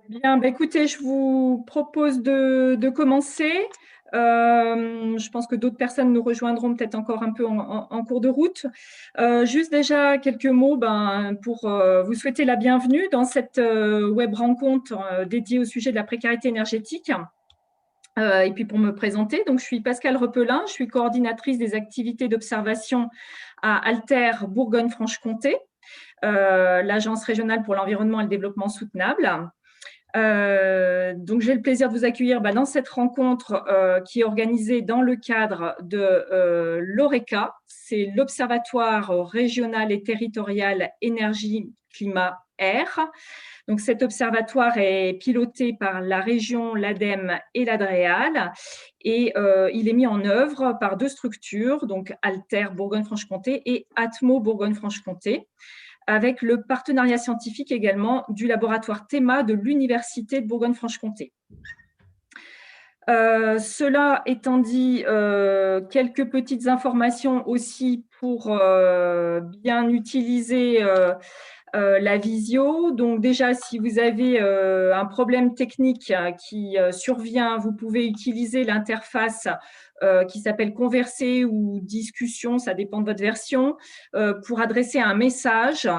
Bien, bah, écoutez, je vous propose de commencer. Je pense que d'autres personnes nous rejoindront peut-être encore un peu en cours de route. Juste déjà quelques mots pour vous souhaiter la bienvenue dans cette web rencontre dédiée au sujet de la précarité énergétique. Et puis pour me présenter, donc je suis Pascale Repelin, je suis coordinatrice des activités d'observation à Alter Bourgogne-Franche-Comté, l'Agence régionale pour l'environnement et le développement soutenable. Donc, j'ai le plaisir de vous accueillir dans cette rencontre qui est organisée dans le cadre de l'ORECA, c'est l'Observatoire régional et territorial énergie, climat, air. Donc, cet observatoire est piloté par la région, l'ADEME et l'ADREAL, et il est mis en œuvre par deux structures, donc Alter Bourgogne-Franche-Comté et Atmo Bourgogne-Franche-Comté, avec le partenariat scientifique également du laboratoire THEMA de l'Université de Bourgogne-Franche-Comté. Cela étant dit, quelques petites informations aussi pour bien utiliser la visio. Donc déjà, si vous avez un problème technique qui survient, vous pouvez utiliser l'interface qui s'appelle Converser ou Discussion, ça dépend de votre version, pour adresser un message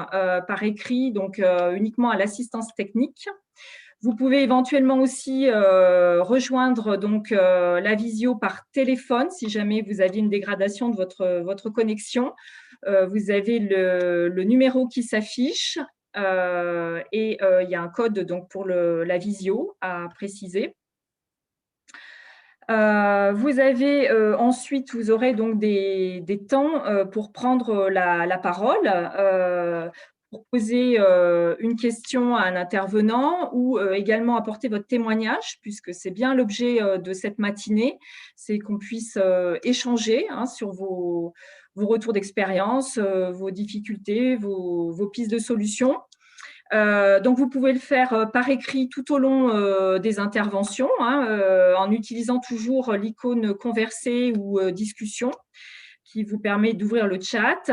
par écrit, donc uniquement à l'assistance technique. Vous pouvez éventuellement aussi rejoindre donc la visio par téléphone si jamais vous avez une dégradation de votre connexion. Vous avez le numéro qui s'affiche et il y a un code donc pour la visio à préciser. Vous avez ensuite, vous aurez donc des temps pour prendre la parole, pour poser une question à un intervenant ou également apporter votre témoignage, puisque c'est bien l'objet de cette matinée, c'est qu'on puisse échanger sur vos retours d'expérience, vos difficultés, vos pistes de solutions. Donc, vous pouvez le faire par écrit tout au long des interventions, en utilisant toujours l'icône converser ou discussion qui vous permet d'ouvrir le chat.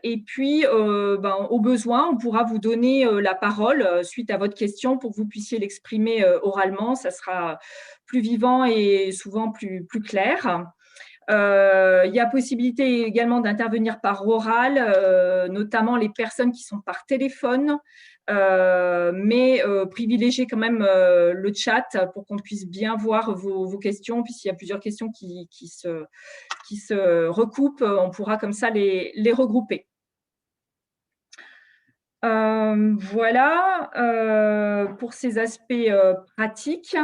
Et puis, au besoin, on pourra vous donner la parole suite à votre question pour que vous puissiez l'exprimer oralement. Ça sera plus vivant et souvent plus clair. Il y a possibilité également d'intervenir par oral, notamment les personnes qui sont par téléphone, mais privilégiez quand même le chat pour qu'on puisse bien voir vos questions. Puis s'il y a plusieurs questions qui se recoupent, on pourra comme ça les regrouper. Voilà pour ces aspects pratiques.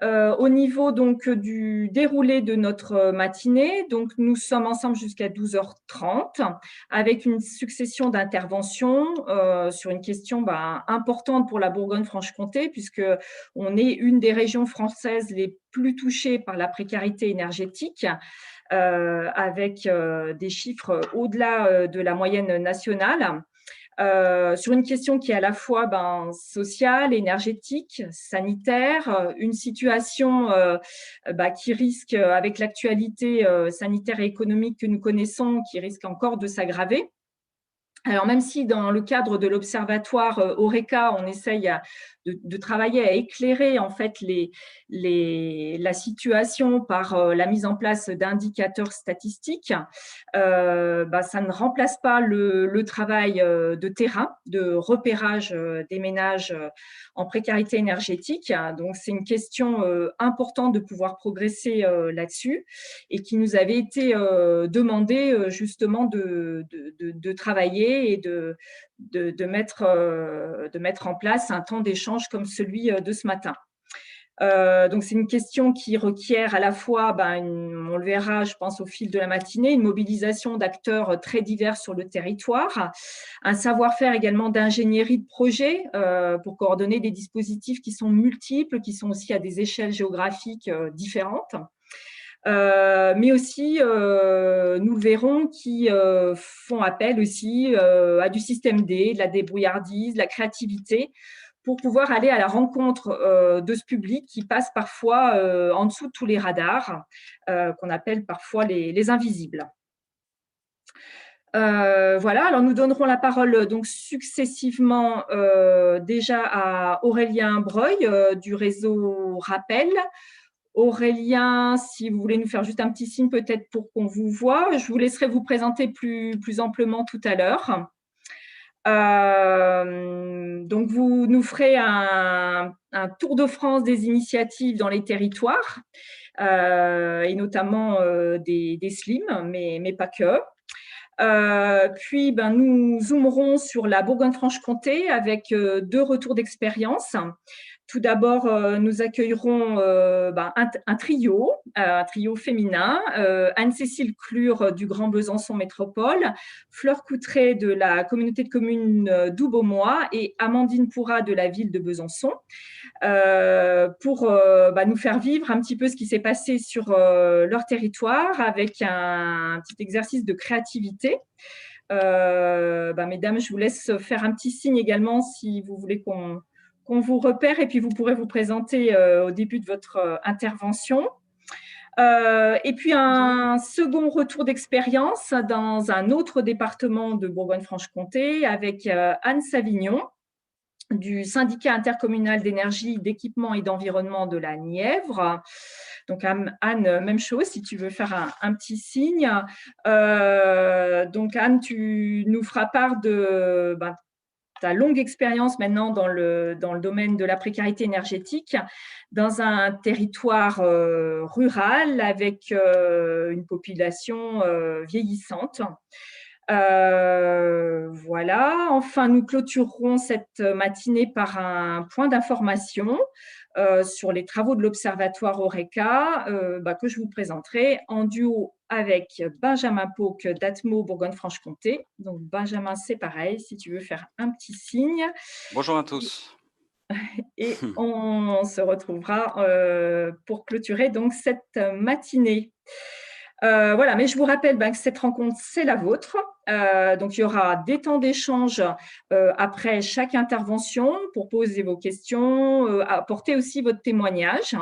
Au niveau donc du déroulé de notre matinée, donc nous sommes ensemble jusqu'à 12h30 avec une succession d'interventions sur une question importante pour la Bourgogne-Franche-Comté, puisque on est une des régions françaises les plus touchées par la précarité énergétique. Avec des chiffres au-delà de la moyenne nationale. Sur une question qui est à la fois sociale, énergétique, sanitaire, une situation qui risque, avec l'actualité sanitaire et économique que nous connaissons, qui risque encore de s'aggraver. Alors, même si dans le cadre de l'observatoire ORECA, on essaye de travailler à éclairer en fait la situation par la mise en place d'indicateurs statistiques, ça ne remplace pas le travail de terrain, de repérage des ménages en précarité énergétique. Donc, c'est une question importante de pouvoir progresser là-dessus et qui nous avait été demandé justement de travailler et de mettre en place un temps d'échange comme celui de ce matin. Donc, c'est une question qui requiert à la fois, on le verra, je pense, au fil de la matinée, une mobilisation d'acteurs très divers sur le territoire, un savoir-faire également d'ingénierie de projet pour coordonner des dispositifs qui sont multiples, qui sont aussi à des échelles géographiques différentes. Mais aussi, nous le verrons, qui font appel aussi à du système D, de la débrouillardise, de la créativité, pour pouvoir aller à la rencontre de ce public qui passe parfois en dessous de tous les radars, qu'on appelle parfois les invisibles. Voilà, alors nous donnerons la parole donc successivement déjà à Aurélien Breuil du réseau Rappel. Aurélien, si vous voulez nous faire juste un petit signe peut-être pour qu'on vous voit, je vous laisserai vous présenter plus amplement tout à l'heure. Donc, vous nous ferez un tour de France des initiatives dans les territoires, et notamment des SLIM, mais pas que. Puis, nous zoomerons sur la Bourgogne-Franche-Comté avec 2 retours d'expérience. Tout d'abord, nous accueillerons un trio féminin, Anne-Cécile Clure du Grand Besançon Métropole, Fleur Coutré de la communauté de communes d'Oubeaumois et Amandine Pourrat de la ville de Besançon, pour nous faire vivre un petit peu ce qui s'est passé sur leur territoire avec un petit exercice de créativité. Mesdames, je vous laisse faire un petit signe également si vous voulez qu'on vous repère, et puis vous pourrez vous présenter au début de votre intervention. Et puis un second retour d'expérience dans un autre département de Bourgogne-Franche-Comté avec Anne Savignon du syndicat intercommunal d'énergie, d'équipement et d'environnement de la Nièvre. Donc Anne, même chose, si tu veux faire un petit signe. Donc Anne, tu nous feras part de ta longue expérience maintenant dans le domaine de la précarité énergétique dans un territoire rural avec une population vieillissante. Voilà. Enfin, nous clôturerons cette matinée par un point d'information sur les travaux de l'Observatoire Horeca que je vous présenterai en duo avec Benjamin Pauque d'Atmo Bourgogne-Franche-Comté. Donc, Benjamin, c'est pareil, si tu veux faire un petit signe. Bonjour à tous. Et on se retrouvera pour clôturer donc cette matinée. Voilà, mais je vous rappelle que cette rencontre, c'est la vôtre. Donc, il y aura des temps d'échange après chaque intervention pour poser vos questions, apporter aussi votre témoignage.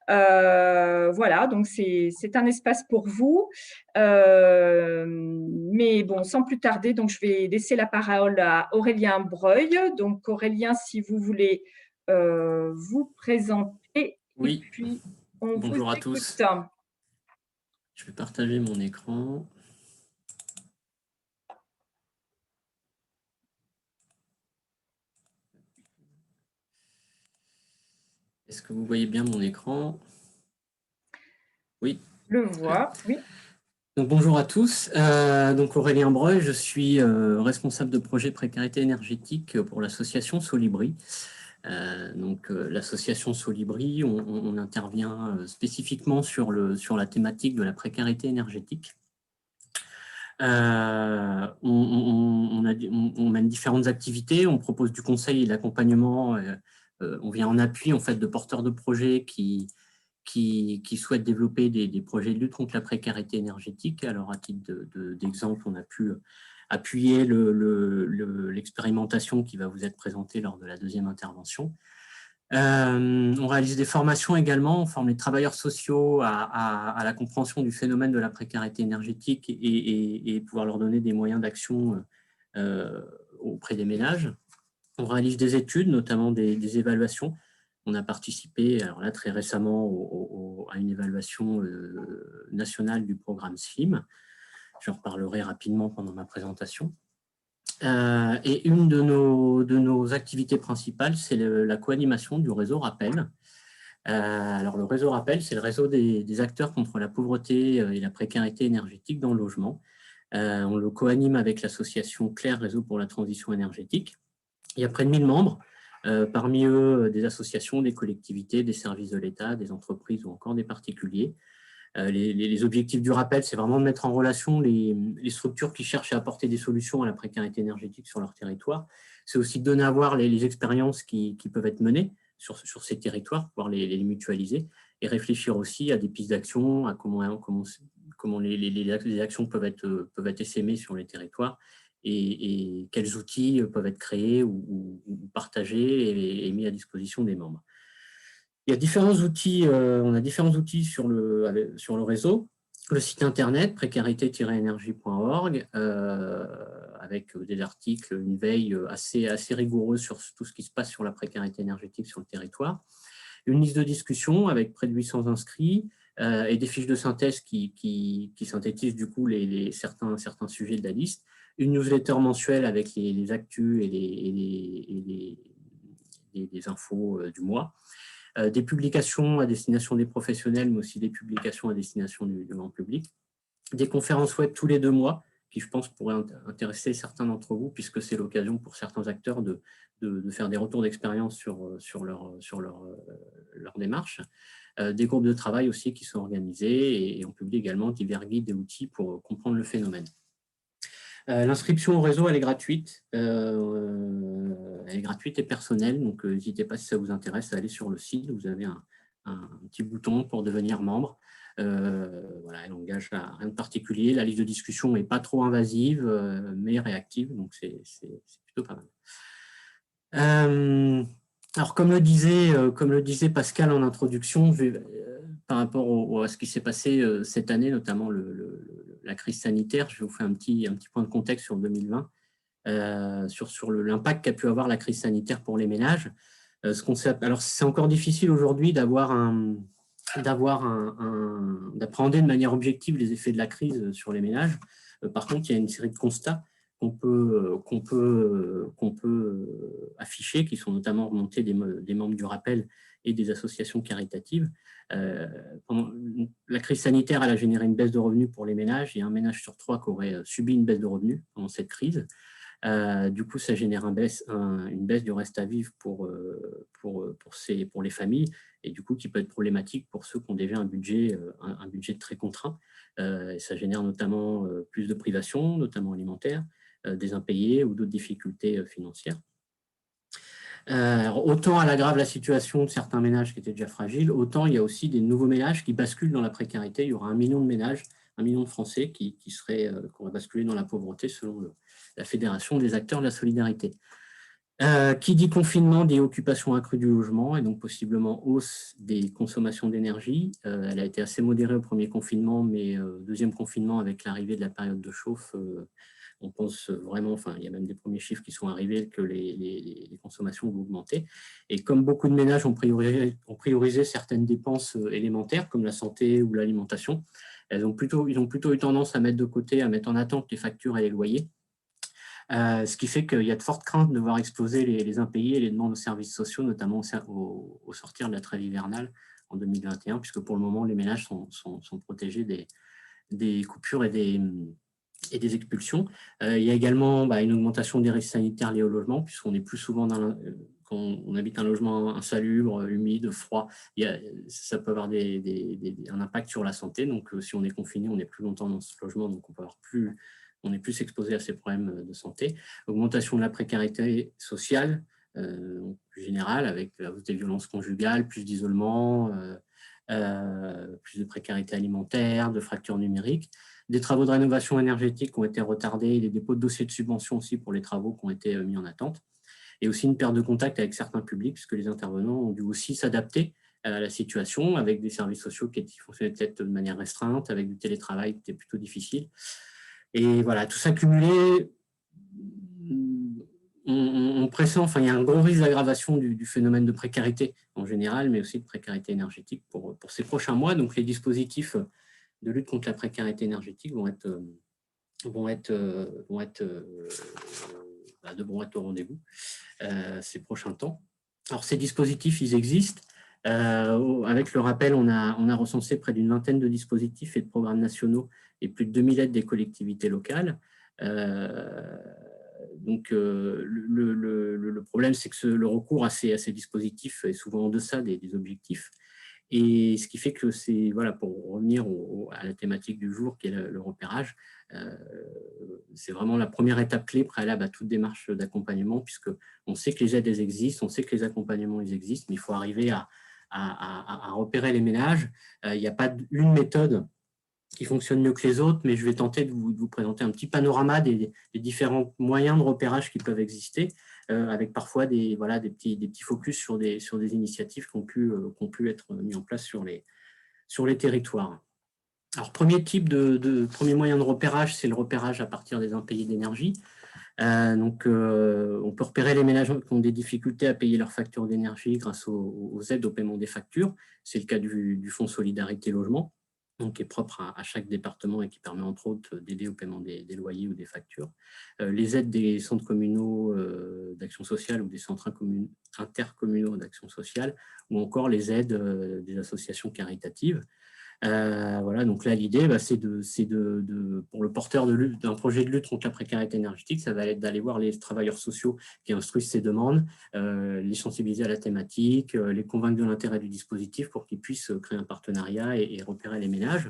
Voilà, donc c'est un espace pour vous. Mais bon, sans plus tarder, donc je vais laisser la parole à Aurélien Breuil. Donc, Aurélien, si vous voulez vous présenter. Oui. Et puis, on Bonjour vous à écoute. tous. Je vais partager mon écran. Est-ce que vous voyez bien mon écran? Oui. Je le vois, oui. Donc, bonjour à tous. Donc, Aurélien Breuil, je suis responsable de projet précarité énergétique pour l'association Solibri. L'association Solibri, on intervient spécifiquement sur la thématique de la précarité énergétique. On mène différentes activités, on propose du conseil et de l'accompagnement, on vient en appui en fait de porteurs de projets qui souhaitent développer des projets de lutte contre la précarité énergétique. Alors à titre d'exemple, on a pu appuyer l'expérimentation qui va vous être présentée lors de la deuxième intervention. On réalise des formations également, on forme les travailleurs sociaux à la compréhension du phénomène de la précarité énergétique et pouvoir leur donner des moyens d'action auprès des ménages. On réalise des études, notamment des évaluations. On a participé, alors là très récemment, à une évaluation nationale du programme SLIM. J'en reparlerai rapidement pendant ma présentation. Et une de nos activités principales, c'est la co-animation du réseau Rappel. Alors le réseau Rappel, c'est le réseau des acteurs contre la pauvreté et la précarité énergétique dans le logement. On le co-anime avec l'association Claire Réseau pour la transition énergétique. Il y a près de 1000 membres, parmi eux des associations, des collectivités, des services de l'État, des entreprises ou encore des particuliers. Les objectifs du rappel, c'est vraiment de mettre en relation les structures qui cherchent à apporter des solutions à la précarité énergétique sur leur territoire. C'est aussi de donner à voir les expériences qui peuvent être menées sur ces territoires, pouvoir les mutualiser et réfléchir aussi à des pistes d'action, à comment les actions peuvent être essaimées sur les territoires et quels outils peuvent être créés ou partagés et mis à disposition des membres. Il y a différents outils, on a différents outils sur le réseau. le site internet précarité-énergie.org avec des articles, une veille assez rigoureuse sur tout ce qui se passe sur la précarité énergétique sur le territoire. Une liste de discussion avec près de 800 inscrits et des fiches de synthèse qui synthétisent du coup certains sujets de la liste. Une newsletter mensuelle avec les actus et les infos du mois. Des publications à destination des professionnels, mais aussi des publications à destination du grand public. Des conférences web tous les 2 mois, qui je pense pourraient intéresser certains d'entre vous, puisque c'est l'occasion pour certains acteurs de faire des retours d'expérience sur leur démarche. Des groupes de travail aussi qui sont organisés et on publie également divers guides et outils pour comprendre le phénomène. L'inscription au réseau, elle est gratuite. Elle est gratuite et personnelle, donc n'hésitez pas si ça vous intéresse à aller sur le site. Vous avez un petit bouton pour devenir membre. Voilà, elle n'engage à rien de particulier. La liste de discussion n'est pas trop invasive, mais réactive, donc c'est plutôt pas mal. Alors, comme le disait Pascal en introduction, par rapport à ce qui s'est passé cette année, notamment la crise sanitaire, je vais vous faire un petit point de contexte sur 2020, sur l'impact qu'a pu avoir la crise sanitaire pour les ménages. Alors, c'est encore difficile aujourd'hui d'appréhender de manière objective les effets de la crise sur les ménages. Par contre, il y a une série de constats qu'on peut afficher, qui sont notamment remontés des membres du rappel et des associations caritatives. Pendant la crise sanitaire, elle a généré une baisse de revenus pour les ménages. Il y a un ménage sur 3 qui aurait subi une baisse de revenus pendant cette crise. Du coup, ça génère une baisse du reste à vivre pour les familles, et du coup, qui peut être problématique pour ceux qui ont déjà un budget très contraint. Et ça génère notamment plus de privations, notamment alimentaires, des impayés ou d'autres difficultés financières. Alors, autant elle aggrave la situation de certains ménages qui étaient déjà fragiles, autant il y a aussi des nouveaux ménages qui basculent dans la précarité. Il y aura 1 million de ménages, 1 million de Français qui auraient basculé dans la pauvreté selon la Fédération des acteurs de la solidarité. Qui dit confinement dit occupation accrue du logement et donc possiblement hausse des consommations d'énergie. Elle a été assez modérée au premier confinement, mais deuxième confinement, avec l'arrivée de la période de chauffe, on pense vraiment, enfin, il y a même des premiers chiffres qui sont arrivés, que les consommations vont augmenter. Et comme beaucoup de ménages ont priorisé certaines dépenses élémentaires, comme la santé ou l'alimentation, ils ont plutôt eu tendance à mettre de côté, à mettre en attente les factures et les loyers. Ce qui fait qu'il y a de fortes craintes de voir exploser les impayés et les demandes aux services sociaux, notamment au sortir de la trêve hivernale en 2021, puisque pour le moment, les ménages sont protégés des coupures et des expulsions. Il y a également une augmentation des risques sanitaires liés au logement, puisqu'on est plus souvent quand on habite un logement insalubre, humide, froid, ça peut avoir un impact sur la santé. Donc, si on est confiné, on est plus longtemps dans ce logement, donc on est plus exposé à ces problèmes de santé. Augmentation de la précarité sociale, plus générale, avec la hausse des violences conjugales, plus d'isolement, plus de précarité alimentaire, de fractures numériques. Des travaux de rénovation énergétique qui ont été retardés, des dépôts de dossiers de subvention aussi pour les travaux qui ont été mis en attente. Et aussi une perte de contact avec certains publics, puisque les intervenants ont dû aussi s'adapter à la situation, avec des services sociaux qui fonctionnaient peut-être de manière restreinte, avec du télétravail qui était plutôt difficile. Et voilà, tout ça cumulé, on pressent, il y a un gros risque d'aggravation du phénomène de précarité en général, mais aussi de précarité énergétique pour ces prochains mois. Donc, les dispositifs de lutte contre la précarité énergétique devront être au rendez-vous ces prochains temps. Alors, ces dispositifs, ils existent. Avec le rappel, on a recensé près d'une vingtaine de dispositifs et de programmes nationaux et plus de 2000 aides des collectivités locales. Donc, le problème, c'est que le recours à ces dispositifs est souvent en deçà des objectifs. Et ce qui fait que c'est, voilà, pour revenir à la thématique du jour, qui est le repérage, c'est vraiment la première étape clé préalable à toute démarche d'accompagnement, puisqu'on sait que les aides elles existent, on sait que les accompagnements ils existent, mais il faut arriver à repérer les ménages. Il n'y a pas une méthode qui fonctionne mieux que les autres, mais je vais tenter de vous présenter un petit panorama des différents moyens de repérage qui peuvent exister, avec parfois des petits focus sur des initiatives qui ont pu être mis en place sur les territoires. Alors, premier moyen de repérage, c'est le repérage à partir des impayés d'énergie. On peut repérer les ménages qui ont des difficultés à payer leurs factures d'énergie grâce aux aides au paiement des factures. C'est le cas du Fonds Solidarité Logement, donc qui est propre à chaque département et qui permet entre autres d'aider au paiement des loyers ou des factures. Les aides des centres communaux d'action sociale ou des centres intercommunaux d'action sociale, ou encore les aides des associations caritatives. Voilà, donc là, l'idée, c'est pour le porteur d'un projet de lutte contre la précarité énergétique, ça va être d'aller voir les travailleurs sociaux qui instruisent ces demandes, les sensibiliser à la thématique, les convaincre de l'intérêt du dispositif pour qu'ils puissent créer un partenariat et repérer les ménages.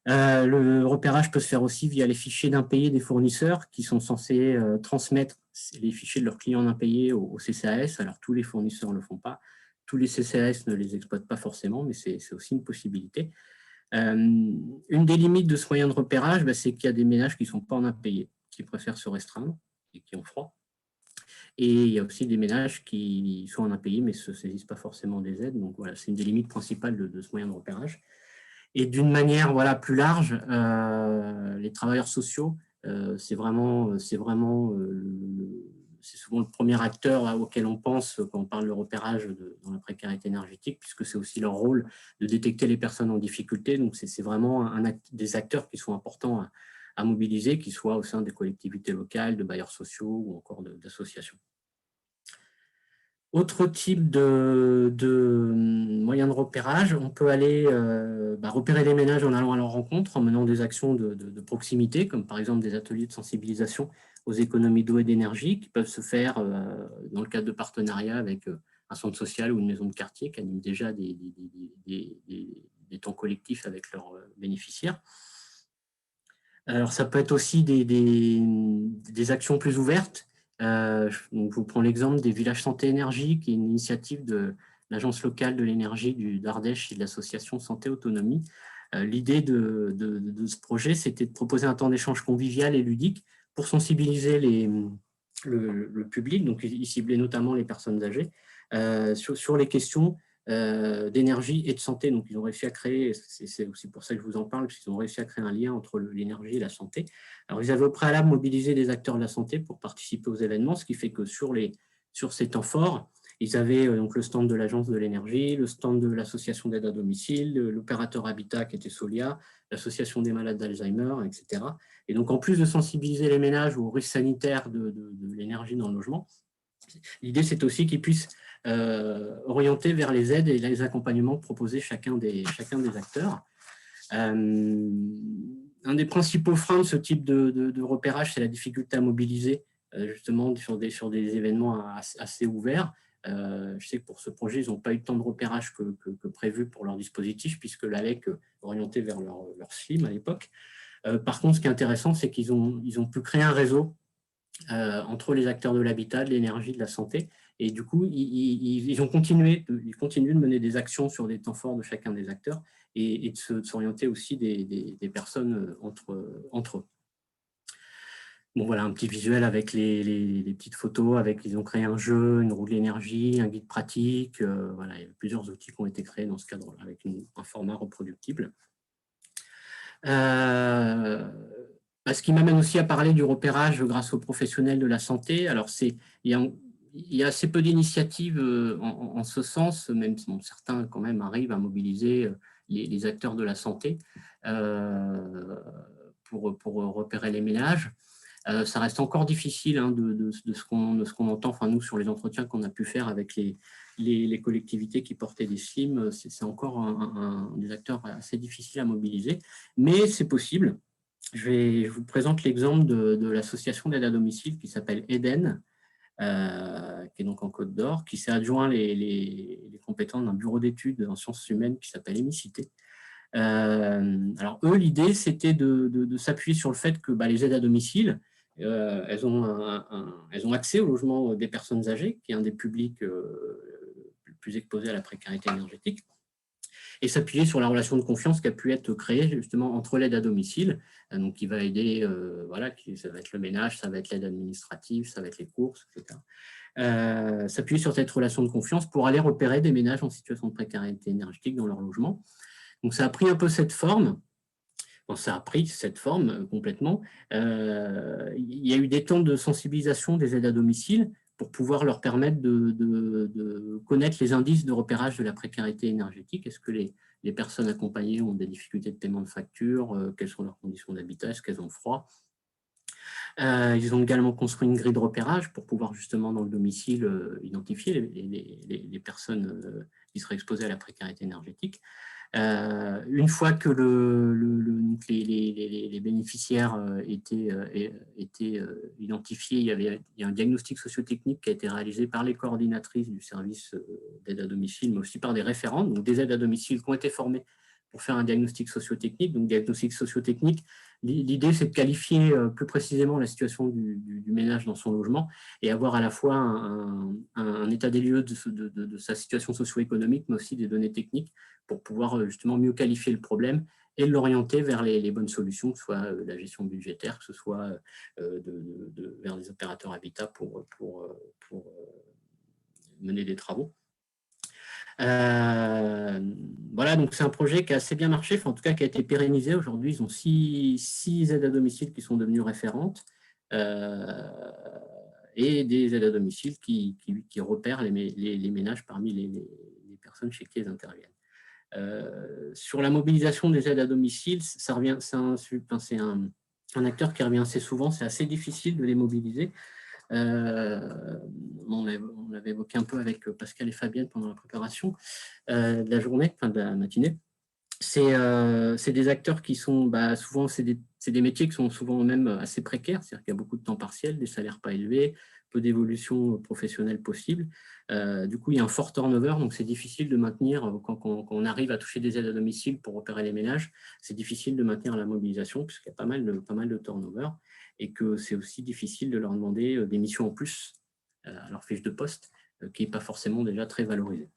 Le repérage peut se faire aussi via les fichiers d'impayés des fournisseurs qui sont censés transmettre les fichiers de leurs clients d'impayés au CCAS. Alors, tous les fournisseurs ne le font pas. Tous les CCAS ne les exploitent pas forcément, mais c'est aussi une possibilité. Une des limites de ce moyen de repérage, c'est qu'il y a des ménages qui ne sont pas en impayés, qui préfèrent se restreindre et qui ont froid. Et il y a aussi des ménages qui sont en impayés, mais ne se saisissent pas forcément des aides. Donc voilà, c'est une des limites principales de ce moyen de repérage. Et d'une manière plus large, les travailleurs sociaux, c'est souvent le premier acteur auquel on pense quand on parle de repérage dans la précarité énergétique, puisque c'est aussi leur rôle de détecter les personnes en difficulté. Donc, c'est vraiment des acteurs qui sont importants à mobiliser, qu'ils soient au sein des collectivités locales, de bailleurs sociaux ou encore d'associations. Autre type de moyen de repérage, on peut aller repérer les ménages en allant à leur rencontre, en menant des actions de proximité, comme par exemple des ateliers de sensibilisation aux économies d'eau et d'énergie, qui peuvent se faire dans le cadre de partenariats avec un centre social ou une maison de quartier qui anime déjà des temps collectifs avec leurs bénéficiaires. Alors, ça peut être aussi des actions plus ouvertes. Donc je vous prends l'exemple des villages santé énergie, qui est une initiative de l'agence locale de l'énergie d'Ardèche et de l'association Santé Autonomie. L'idée de ce projet, c'était de proposer un temps d'échange convivial et ludique pour sensibiliser le public, donc ils ciblaient notamment les personnes âgées, sur les questions d'énergie et de santé. Donc, ils ont réussi à créer, c'est aussi pour ça que je vous en parle, parce qu'ils ont réussi à créer un lien entre l'énergie et la santé. Alors, ils avaient au préalable mobilisé des acteurs de la santé pour participer aux événements, ce qui fait que sur ces temps forts, ils avaient donc le stand de l'Agence de l'énergie, le stand de l'association d'aide à domicile, l'opérateur Habitat qui était Solia, l'association des malades d'Alzheimer, etc. Et donc, en plus de sensibiliser les ménages aux risques sanitaires de l'énergie dans le logement, l'idée, c'est aussi qu'ils puissent orienter vers les aides et les accompagnements proposés chacun des acteurs. Un des principaux freins de ce type de repérage, c'est la difficulté à mobiliser justement sur des événements assez ouverts. Je sais que pour ce projet, ils n'ont pas eu tant de repérage que prévu pour leur dispositif, puisque l'ALEC orientait vers leur SLIM à l'époque. Par contre, ce qui est intéressant, c'est qu'ils ont pu créer un réseau entre les acteurs de l'habitat, de l'énergie, de la santé. Et du coup, ils continuent de mener des actions sur des temps forts de chacun des acteurs et de s'orienter aussi des personnes entre eux. Bon, voilà un petit visuel avec les petites photos. Ils ont créé un jeu, une roue de l'énergie, un guide pratique. Voilà, il y a plusieurs outils qui ont été créés dans ce cadre-là avec un format reproductible. Ce qui m'amène aussi à parler du repérage grâce aux professionnels de la santé. Alors, il y a assez peu d'initiatives en ce sens, même si certains quand même arrivent à mobiliser les acteurs de la santé pour repérer les ménages. Ça reste encore difficile de ce qu'on entend, enfin nous, sur les entretiens qu'on a pu faire avec les collectivités qui portaient des SLIM, c'est encore des acteurs assez difficiles à mobiliser, mais c'est possible. Je vous présente l'exemple de l'association d'aide à domicile qui s'appelle Eden, qui est donc en Côte d'Or, qui s'est adjoint les compétences d'un bureau d'études en sciences humaines qui s'appelle Hémicité. Alors eux, l'idée, c'était de s'appuyer sur le fait que les aides à domicile, elles ont accès au logement des personnes âgées, qui est un des publics plus exposés à la précarité énergétique, et s'appuyer sur la relation de confiance qui a pu être créée justement entre l'aide à domicile, donc qui va aider, ça va être le ménage, ça va être l'aide administrative, ça va être les courses, etc. S'appuyer sur cette relation de confiance pour aller repérer des ménages en situation de précarité énergétique dans leur logement. Donc ça a pris un peu cette forme. Bon, ça a pris cette forme complètement. Il y a eu des temps de sensibilisation des aides à domicile pour pouvoir leur permettre de connaître les indices de repérage de la précarité énergétique. Est-ce que les personnes accompagnées ont des difficultés de paiement de factures? Quelles sont leurs conditions d'habitat? Est-ce qu'elles ont froid? Ils ont également construit une grille de repérage pour pouvoir justement dans le domicile identifier les personnes qui seraient exposées à la précarité énergétique. Une fois que les bénéficiaires étaient identifiés, il y a un diagnostic sociotechnique qui a été réalisé par les coordinatrices du service d'aide à domicile, mais aussi par des référents, donc des aides à domicile qui ont été formés pour faire un diagnostic sociotechnique. Donc, diagnostic sociotechnique, l'idée, c'est de qualifier plus précisément la situation du ménage dans son logement et avoir à la fois un état des lieux de sa situation socio-économique, mais aussi des données techniques pour pouvoir justement mieux qualifier le problème et l'orienter vers les bonnes solutions, que ce soit la gestion budgétaire, que ce soit vers les opérateurs habitat pour mener des travaux. Voilà, donc c'est un projet qui a assez bien marché, en tout cas qui a été pérennisé. Aujourd'hui, ils ont six aides à domicile qui sont devenues référentes et des aides à domicile qui repèrent les ménages parmi les personnes chez qui elles interviennent. Sur la mobilisation des aides à domicile, c'est un acteur qui revient assez souvent, c'est assez difficile de les mobiliser. On l'avait évoqué un peu avec Pascal et Fabienne pendant la préparation de la journée, enfin de la matinée. C'est des acteurs qui sont souvent, c'est des métiers qui sont souvent même assez précaires, c'est-à-dire qu'il y a beaucoup de temps partiel, des salaires pas élevés, peu d'évolution professionnelle possible. Du coup, il y a un fort turnover, donc c'est difficile de maintenir, quand on arrive à toucher des aides à domicile pour repérer les ménages, c'est difficile de maintenir la mobilisation puisqu'il y a pas mal de turnover et que c'est aussi difficile de leur demander des missions en plus à leur fiche de poste, qui n'est pas forcément déjà très valorisée.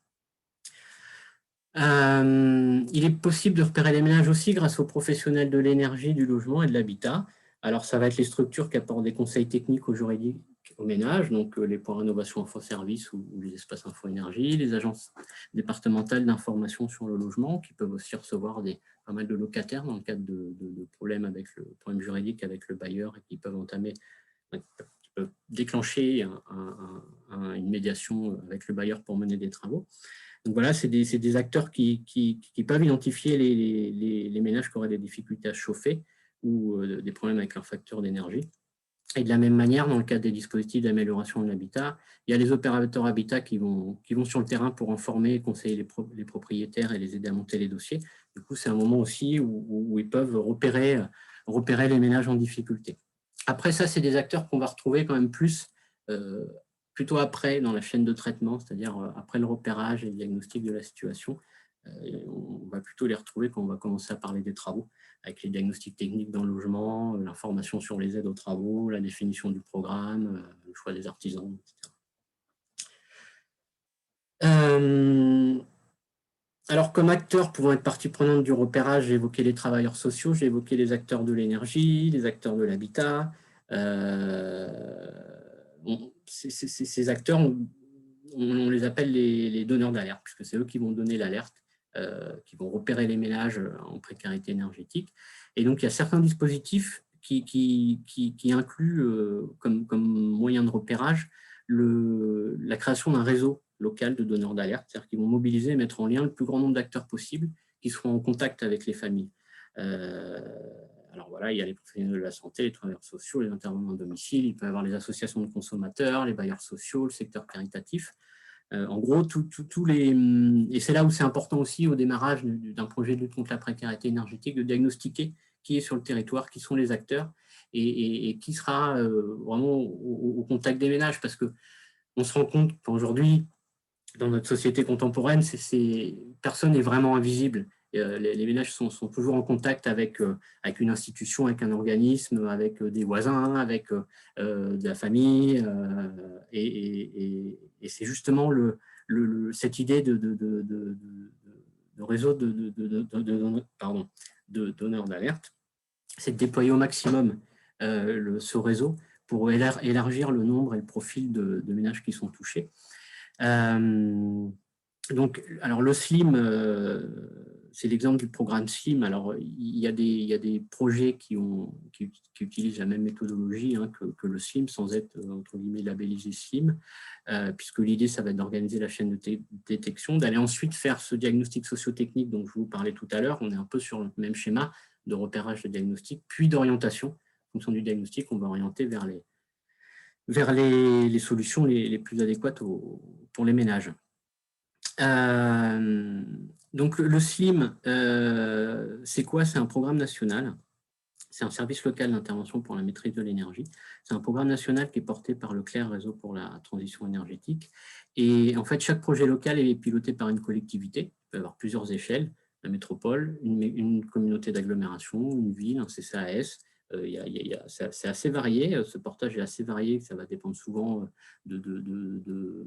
Il est possible de repérer les ménages aussi grâce aux professionnels de l'énergie, du logement et de l'habitat. Alors, ça va être les structures qui apportent des conseils techniques aux juridiques aux ménages, donc les points rénovation info-service ou les espaces info-énergie, les agences départementales d'information sur le logement qui peuvent aussi recevoir pas mal de locataires dans le cadre de problèmes juridiques avec le bailleur et qui peuvent déclencher une médiation avec le bailleur pour mener des travaux. Donc voilà, c'est des acteurs qui peuvent identifier les ménages qui auraient des difficultés à chauffer ou des problèmes avec leur facture d'énergie. Et de la même manière, dans le cadre des dispositifs d'amélioration de l'habitat, il y a les opérateurs habitat qui vont sur le terrain pour informer et conseiller les propriétaires et les aider à monter les dossiers. Du coup, c'est un moment aussi où ils peuvent repérer les ménages en difficulté. Après ça, c'est des acteurs qu'on va retrouver quand même plutôt après dans la chaîne de traitement, c'est-à-dire après le repérage et le diagnostic de la situation. On va plutôt les retrouver quand on va commencer à parler des travaux, avec les diagnostics techniques dans le logement, l'information sur les aides aux travaux, la définition du programme, le choix des artisans, etc. Alors, comme acteurs pouvant être partie prenante du repérage, j'ai évoqué les travailleurs sociaux, j'ai évoqué les acteurs de l'énergie, les acteurs de l'habitat. Ces acteurs, on les appelle les donneurs d'alerte, puisque c'est eux qui vont donner l'alerte, qui vont repérer les ménages en précarité énergétique. Et donc, il y a certains dispositifs qui incluent comme moyen de repérage la création d'un réseau local de donneurs d'alerte, c'est-à-dire qu'ils vont mobiliser et mettre en lien le plus grand nombre d'acteurs possibles qui seront en contact avec les familles. Alors voilà, il y a les professionnels de la santé, les travailleurs sociaux, les intervenants à domicile, il peut y avoir les associations de consommateurs, les bailleurs sociaux, le secteur caritatif. En gros, et c'est là où c'est important aussi au démarrage d'un projet de lutte contre la précarité énergétique de diagnostiquer qui est sur le territoire, qui sont les acteurs et qui sera vraiment au contact des ménages, parce qu'on se rend compte qu'aujourd'hui, dans notre société contemporaine, personne n'est vraiment invisible. Les ménages sont toujours en contact avec une institution, avec un organisme, avec des voisins, avec de la famille. Et c'est justement cette idée de réseau de donneurs d'alerte, c'est de déployer au maximum ce réseau pour élargir le nombre et le profil de ménages qui sont touchés. Donc, alors le SLIM, c'est l'exemple du programme SLIM. Alors, il y a des projets qui utilisent la même méthodologie hein, que le SLIM, sans être, entre guillemets, labellisé SLIM, puisque l'idée, ça va être d'organiser la chaîne de détection, d'aller ensuite faire ce diagnostic socio-technique dont je vous parlais tout à l'heure. On est un peu sur le même schéma de repérage de diagnostic, puis d'orientation. En fonction du diagnostic, on va orienter vers les solutions les plus adéquates pour les ménages. Donc le SLIM, c'est quoi? C'est un programme national. C'est un service local d'intervention pour la maîtrise de l'énergie. C'est un programme national qui est porté par le CLER, Réseau pour la transition énergétique. Et en fait, chaque projet local est piloté par une collectivité. Il peut y avoir plusieurs échelles, la métropole, une communauté d'agglomération, une ville, un CCAS. C'est assez varié, ce portage est assez varié, ça va dépendre souvent de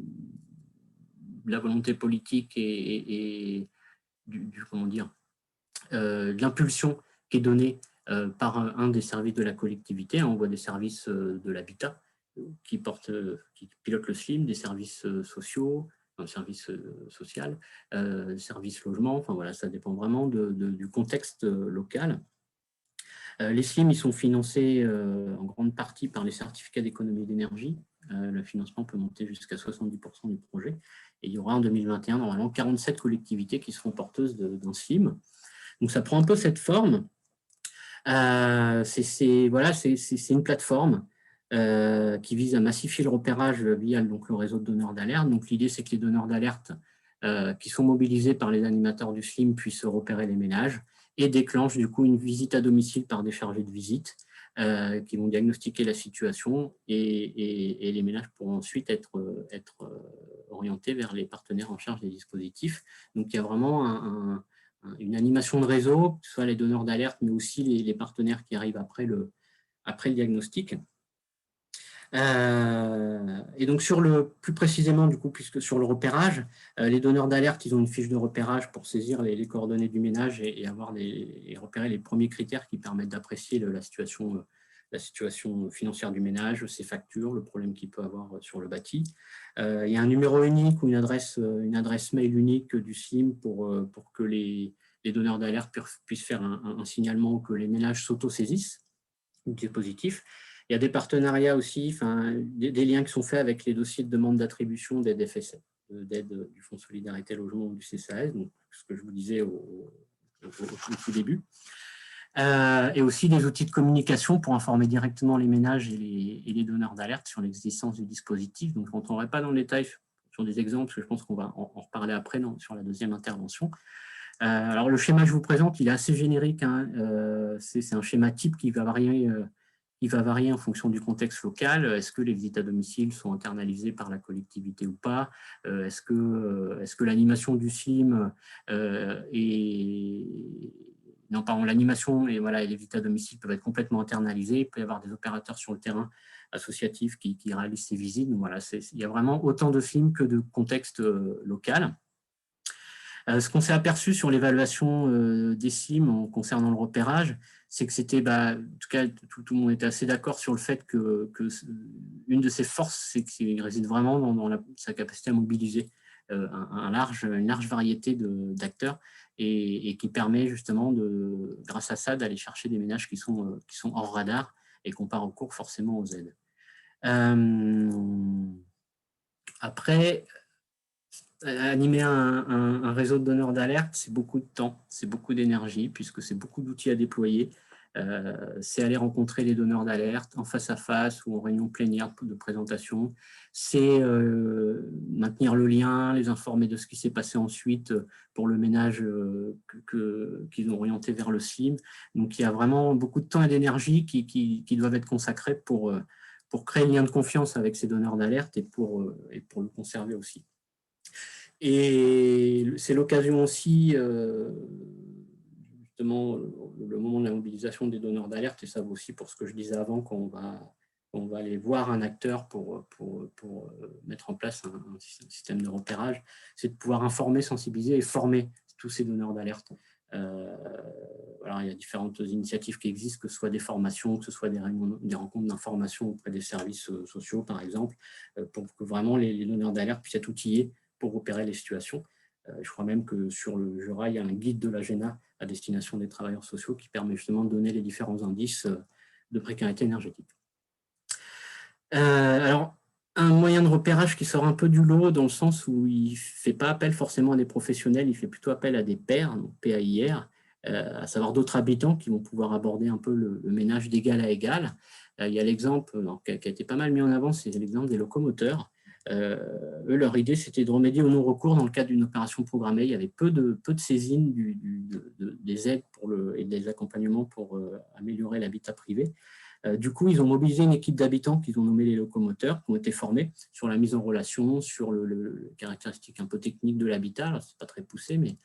la volonté politique et comment dire, de l'impulsion qui est donnée par un des services de la collectivité. On voit des services de l'habitat qui pilotent le SLIM, des services sociaux, un service social, services logement, enfin voilà, ça dépend vraiment du contexte local. Les SLIM, ils sont financés en grande partie par les certificats d'économie d'énergie. Le financement peut monter jusqu'à 70% du projet. Et il y aura en 2021, normalement, 47 collectivités qui seront porteuses d'un SLIM. Donc, ça prend un peu cette forme. C'est une plateforme qui vise à massifier le repérage via donc, le réseau de donneurs d'alerte. Donc, l'idée, c'est que les donneurs d'alerte qui sont mobilisés par les animateurs du SLIM puissent repérer les ménages et déclenchent du coup une visite à domicile par des chargés de visite qui vont diagnostiquer la situation et les ménages pourront ensuite être orientés vers les partenaires en charge des dispositifs. Donc, il y a vraiment une animation de réseau, que ce soit les donneurs d'alerte, mais aussi les partenaires qui arrivent après le diagnostic. Et donc, plus précisément, du coup, puisque sur le repérage, les donneurs d'alerte, ils ont une fiche de repérage pour saisir les coordonnées du ménage et repérer les premiers critères qui permettent d'apprécier la situation financière du ménage, ses factures, le problème qu'il peut avoir sur le bâti. Il y a un numéro unique ou une adresse mail unique du SLIM pour que les donneurs d'alerte puissent faire un signalement que les ménages s'auto-saisissent du dispositif. Il y a des partenariats aussi, des liens qui sont faits avec les dossiers de demande d'attribution d'aide FSL, d'aide du Fonds Solidarité Logement ou du CCAS, donc ce que je vous disais au tout début. Et aussi des outils de communication pour informer directement les ménages et les donneurs d'alerte sur l'existence du dispositif. Donc, je ne rentrerai pas dans le détail sur des exemples, parce que je pense qu'on va en reparler après sur la deuxième intervention. Alors, le schéma que je vous présente, il est assez générique. Hein. C'est un schéma type qui va varier en fonction du contexte local. Est-ce que les visites à domicile sont internalisées par la collectivité ou pas? Est-ce que l'animation du SLIM Non, pardon, l'animation et les visites à domicile peuvent être complètement internalisées. Il peut y avoir des opérateurs sur le terrain associatifs qui réalisent ces visites. Donc, voilà, il y a vraiment autant de SLIM que de contexte local. Ce qu'on s'est aperçu sur l'évaluation des SLIM concernant le repérage, c'est que c'était, en tout cas, tout le monde était assez d'accord sur le fait que une de ses forces, c'est qu'il réside vraiment dans sa capacité à mobiliser une large variété d'acteurs et qui permet justement, grâce à ça, d'aller chercher des ménages qui sont hors radar et qui n'ont pas recours forcément aux aides. Après, animer un réseau de donneurs d'alerte, c'est beaucoup de temps, c'est beaucoup d'énergie, puisque c'est beaucoup d'outils à déployer. C'est aller rencontrer les donneurs d'alerte en face à face ou en réunion plénière de présentation. C'est maintenir le lien, les informer de ce qui s'est passé ensuite pour le ménage qu'ils ont orienté vers le SLIM. Donc, il y a vraiment beaucoup de temps et d'énergie qui doivent être consacrés pour créer le lien de confiance avec ces donneurs d'alerte et pour le conserver aussi. Et c'est l'occasion aussi, justement, le moment de la mobilisation des donneurs d'alerte, et ça vaut aussi pour ce que je disais avant, quand on va aller voir un acteur pour mettre en place un système de repérage, c'est de pouvoir informer, sensibiliser et former tous ces donneurs d'alerte. Alors, il y a différentes initiatives qui existent, que ce soit des formations, que ce soit des rencontres d'information auprès des services sociaux, par exemple, pour que vraiment les donneurs d'alerte puissent être outillés pour repérer les situations. Je crois même que sur le Jura, il y a un guide de l'AGENA à destination des travailleurs sociaux qui permet justement de donner les différents indices de précarité énergétique. Alors, un moyen de repérage qui sort un peu du lot dans le sens où il ne fait pas appel forcément à des professionnels, il fait plutôt appel à des pairs, donc PAIR, à savoir d'autres habitants qui vont pouvoir aborder un peu le ménage d'égal à égal. Il y a l'exemple qui a été pas mal mis en avant, c'est l'exemple des locomoteurs. Eux, leur idée, c'était de remédier au non-recours dans le cadre d'une opération programmée. Il y avait peu de saisines des aides et des accompagnements pour améliorer l'habitat privé. Du coup, ils ont mobilisé une équipe d'habitants qu'ils ont nommé les locomoteurs, qui ont été formés sur la mise en relation, sur le caractéristique un peu technique de l'habitat. Ce n'est pas très poussé, mais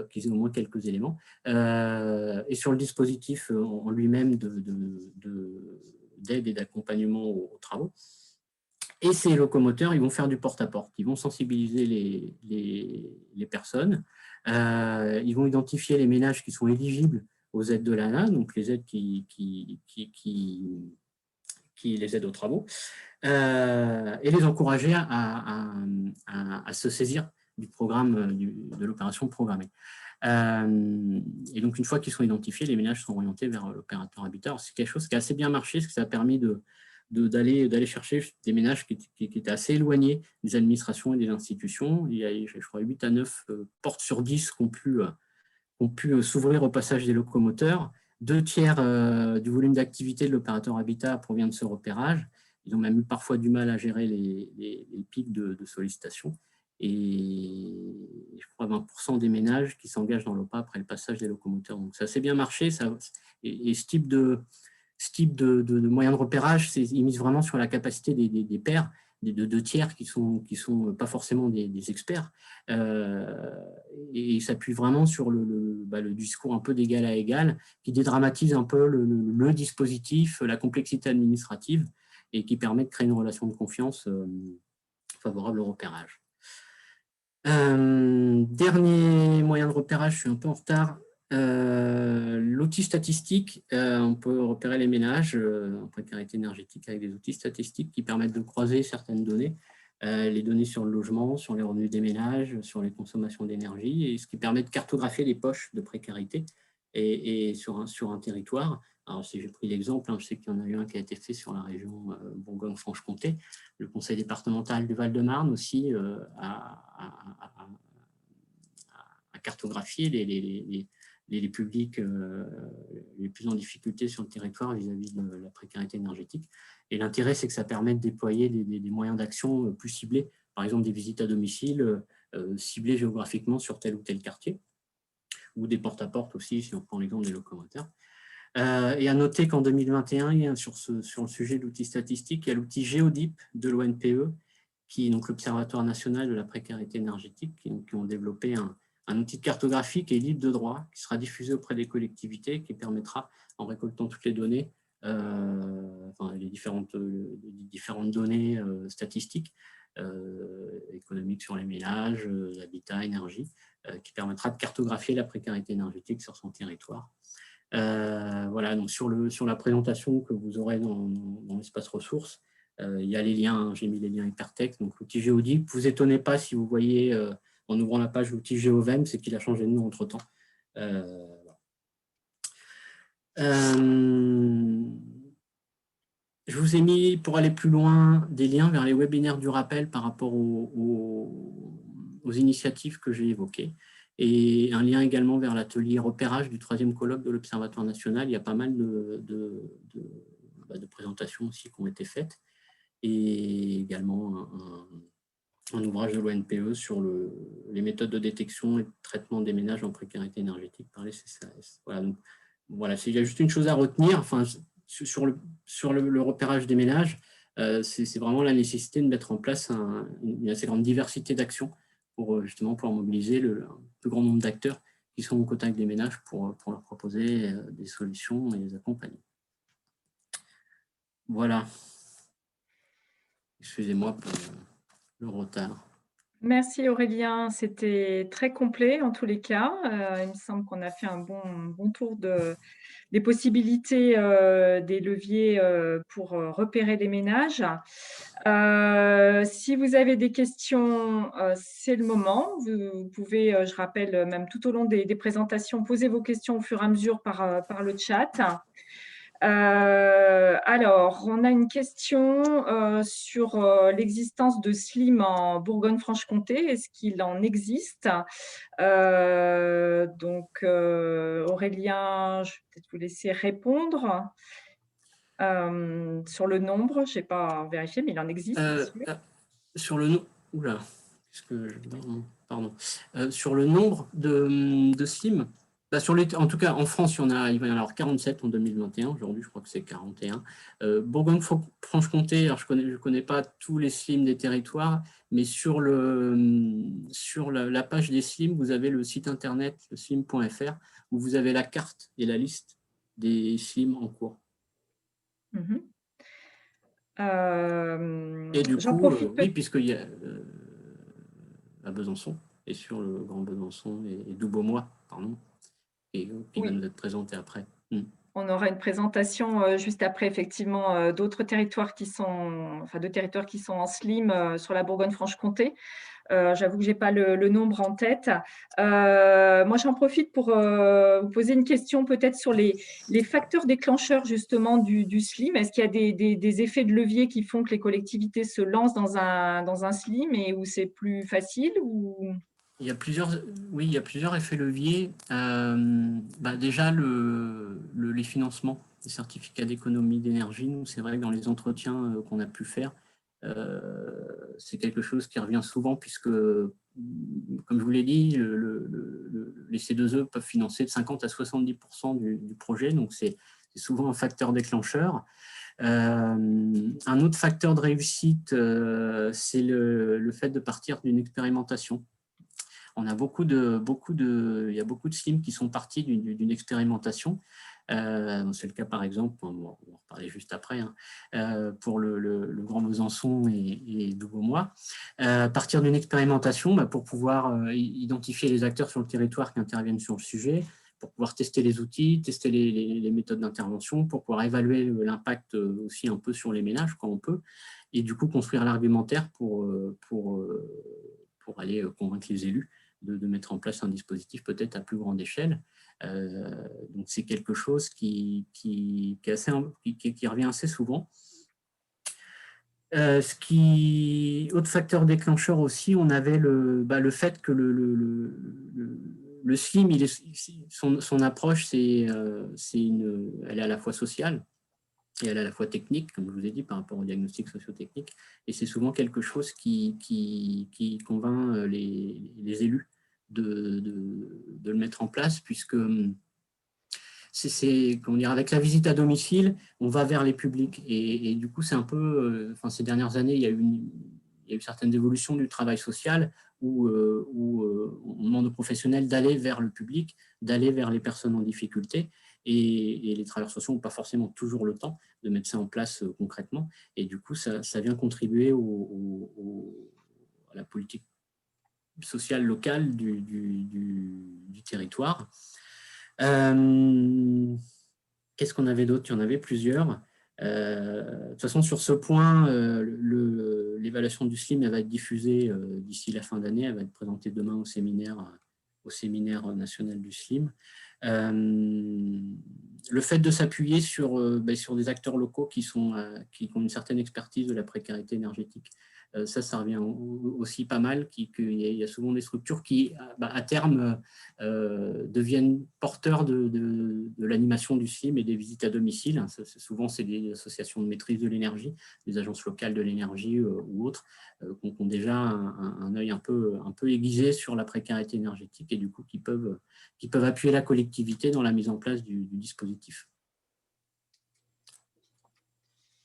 qu'ils aient au moins quelques éléments. Et sur le dispositif en lui-même d'aide et d'accompagnement aux travaux. Et ces locomoteurs, ils vont faire du porte-à-porte. Ils vont sensibiliser les personnes. Ils vont identifier les ménages qui sont éligibles aux aides de l'ANA, donc les aides qui les aident aux travaux, et les encourager à se saisir du programme de l'opération programmée. Et donc, une fois qu'ils sont identifiés, les ménages sont orientés vers l'opérateur habitat. C'est quelque chose qui a assez bien marché, parce que ça a permis d'aller chercher des ménages qui étaient assez éloignés des administrations et des institutions. Il y a, je crois, 8 à 9 portes sur 10 qui ont pu s'ouvrir au passage des locomoteurs. 2 tiers du volume d'activité de l'opérateur habitat provient de ce repérage. Ils ont même eu parfois du mal à gérer les pics de sollicitation. Et je crois 20% des ménages qui s'engagent dans l'OPA après le passage des locomoteurs. Donc ça a assez bien marché. Et ce type de moyens de repérage, ils misent vraiment sur la capacité des pairs, des 2 tiers qui sont pas forcément des experts, et s'appuie vraiment sur le discours un peu d'égal à égal, qui dédramatise un peu le dispositif, la complexité administrative, et qui permet de créer une relation de confiance favorable au repérage. Dernier moyen de repérage, je suis un peu en retard. L'outil statistique, on peut repérer les ménages en précarité énergétique avec des outils statistiques qui permettent de croiser certaines données, les données sur le logement, sur les revenus des ménages, sur les consommations d'énergie, et ce qui permet de cartographier les poches de précarité et sur un territoire. Alors, si j'ai pris l'exemple, je sais qu'il y en a eu un qui a été fait sur la région Bourgogne-Franche-Comté. Le conseil départemental du Val-de-Marne aussi a cartographier les publics les plus en difficulté sur le territoire vis-à-vis de la précarité énergétique. Et l'intérêt, c'est que ça permet de déployer des moyens d'action plus ciblés, par exemple des visites à domicile ciblées géographiquement sur tel ou tel quartier, ou des porte-à-porte aussi, si on prend l'exemple des locomoteurs. Et à noter qu'en 2021, sur le sujet de l'outil statistique, il y a l'outil Géodip de l'ONPE, qui est donc l'Observatoire national de la précarité énergétique, qui ont développé un outil de cartographie qui est libre de droit, qui sera diffusé auprès des collectivités, qui permettra, en récoltant toutes les données, les différentes données statistiques, économiques sur les ménages, l'habitat, énergie, qui permettra de cartographier la précarité énergétique sur son territoire. Voilà, donc sur la présentation que vous aurez dans l'espace ressources, il y a les liens, j'ai mis les liens Hypertech, donc l'outil Géodip. Vous étonnez pas si vous voyez en ouvrant la page l'outil Géovem, c'est qu'il a changé de nom entre-temps. Je vous ai mis, pour aller plus loin, des liens vers les webinaires du rappel par rapport aux initiatives que j'ai évoquées, et un lien également vers l'atelier repérage du 3e colloque de l'Observatoire national. Il y a pas mal de présentations aussi qui ont été faites, et également un ouvrage de l'ONPE sur les méthodes de détection et de traitement des ménages en précarité énergétique par les CCAS. Voilà, donc, voilà, il y a juste une chose à retenir, enfin, sur le repérage des ménages, c'est vraiment la nécessité de mettre en place une assez grande diversité d'actions pour justement pouvoir mobiliser un plus grand nombre d'acteurs qui sont au contact des ménages pour leur proposer des solutions et les accompagner. Voilà. Excusez-moi pour le retard. Merci Aurélien, c'était très complet en tous les cas. Il me semble qu'on a fait un bon tour des possibilités, des leviers pour repérer les ménages. Si vous avez des questions, c'est le moment. Vous pouvez, je rappelle, même tout au long des présentations, poser vos questions au fur et à mesure par le chat. Alors, on a une question sur l'existence de Slim en Bourgogne-Franche-Comté. Est-ce qu'il en existe? Aurélien, je vais peut-être vous laisser répondre sur le nombre. Je n'ai pas vérifié, mais il en existe, c'est sûr. Sur le nombre, oula, qu'est-ce que pardon, sur le nombre de SIM, bah en tout cas en France, il va y en avoir 47 en 2021. Aujourd'hui, je crois que c'est 41. Bourgogne-Franche-Comté, alors je ne connais pas tous les SIM des territoires, mais sur la page des SIM, vous avez le site internet slim.fr où vous avez la carte et la liste des SIM en cours. Et du J'en coup, profite oui, puisqu'il y a à Besançon, et sur le Grand Besançon et Doubeaumois, pardon, et qui va oui, nous être présenté après. on aura une présentation juste après, effectivement, d'autres territoires qui sont, enfin, deux territoires qui sont en slim sur la Bourgogne-Franche-Comté. J'avoue que je n'ai pas le nombre en tête. Moi, j'en profite pour vous poser une question peut-être sur les facteurs déclencheurs justement du SLIM. Est-ce qu'il y a des effets de levier qui font que les collectivités se lancent dans un SLIM et où c'est plus facile ou... Il y a oui, il y a plusieurs effets leviers. Déjà, les financements, les certificats d'économie d'énergie, nous, c'est vrai que dans les entretiens qu'on a pu faire, c'est quelque chose qui revient souvent puisque, comme je vous l'ai dit, les C2E peuvent financer de 50 à 70% du projet, donc c'est souvent un facteur déclencheur. Un autre facteur de réussite, c'est le fait de partir d'une expérimentation. On a il y a beaucoup de SIM qui sont partis d'une expérimentation. C'est le cas, par exemple, on va en reparler juste après, pour le Grand Besançon et Doubeaumois. Partir d'une expérimentation pour pouvoir identifier les acteurs sur le territoire qui interviennent sur le sujet, pour pouvoir tester les outils, tester les méthodes d'intervention, pour pouvoir évaluer l'impact aussi un peu sur les ménages quand on peut, et du coup construire l'argumentaire pour aller convaincre les élus de mettre en place un dispositif peut-être à plus grande échelle. Donc c'est quelque chose qui revient assez souvent. Autre facteur déclencheur aussi, on avait le fait que le SLIM, son approche, elle est à la fois sociale et elle est à la fois technique, comme je vous ai dit, par rapport au diagnostic socio-technique. Et c'est souvent quelque chose qui convainc les élus de le mettre en place, puisque avec la visite à domicile, on va vers les publics. Et du coup, c'est un peu, ces dernières années, il y a eu certaines évolutions du travail social où on demande aux professionnels d'aller vers le public, d'aller vers les personnes en difficulté. Et les travailleurs sociaux n'ont pas forcément toujours le temps de mettre ça en place concrètement. Et du coup, ça vient contribuer à la politique sociale locale du territoire. Qu'est-ce qu'on avait d'autre? Il y en avait plusieurs. De toute façon, sur ce point, l'évaluation du SLIM elle va être diffusée d'ici la fin d'année. Elle va être présentée demain au séminaire national du SLIM. Le fait de s'appuyer sur des acteurs locaux qui ont une certaine expertise de la précarité énergétique, ça revient aussi pas mal. Il y a souvent des structures qui, à terme, deviennent porteurs de l'animation du SLIM et des visites à domicile. Souvent, c'est des associations de maîtrise de l'énergie, des agences locales de l'énergie ou autres, qui ont déjà un œil un peu aiguisé sur la précarité énergétique et du coup qui peuvent appuyer la collectivité dans la mise en place du dispositif.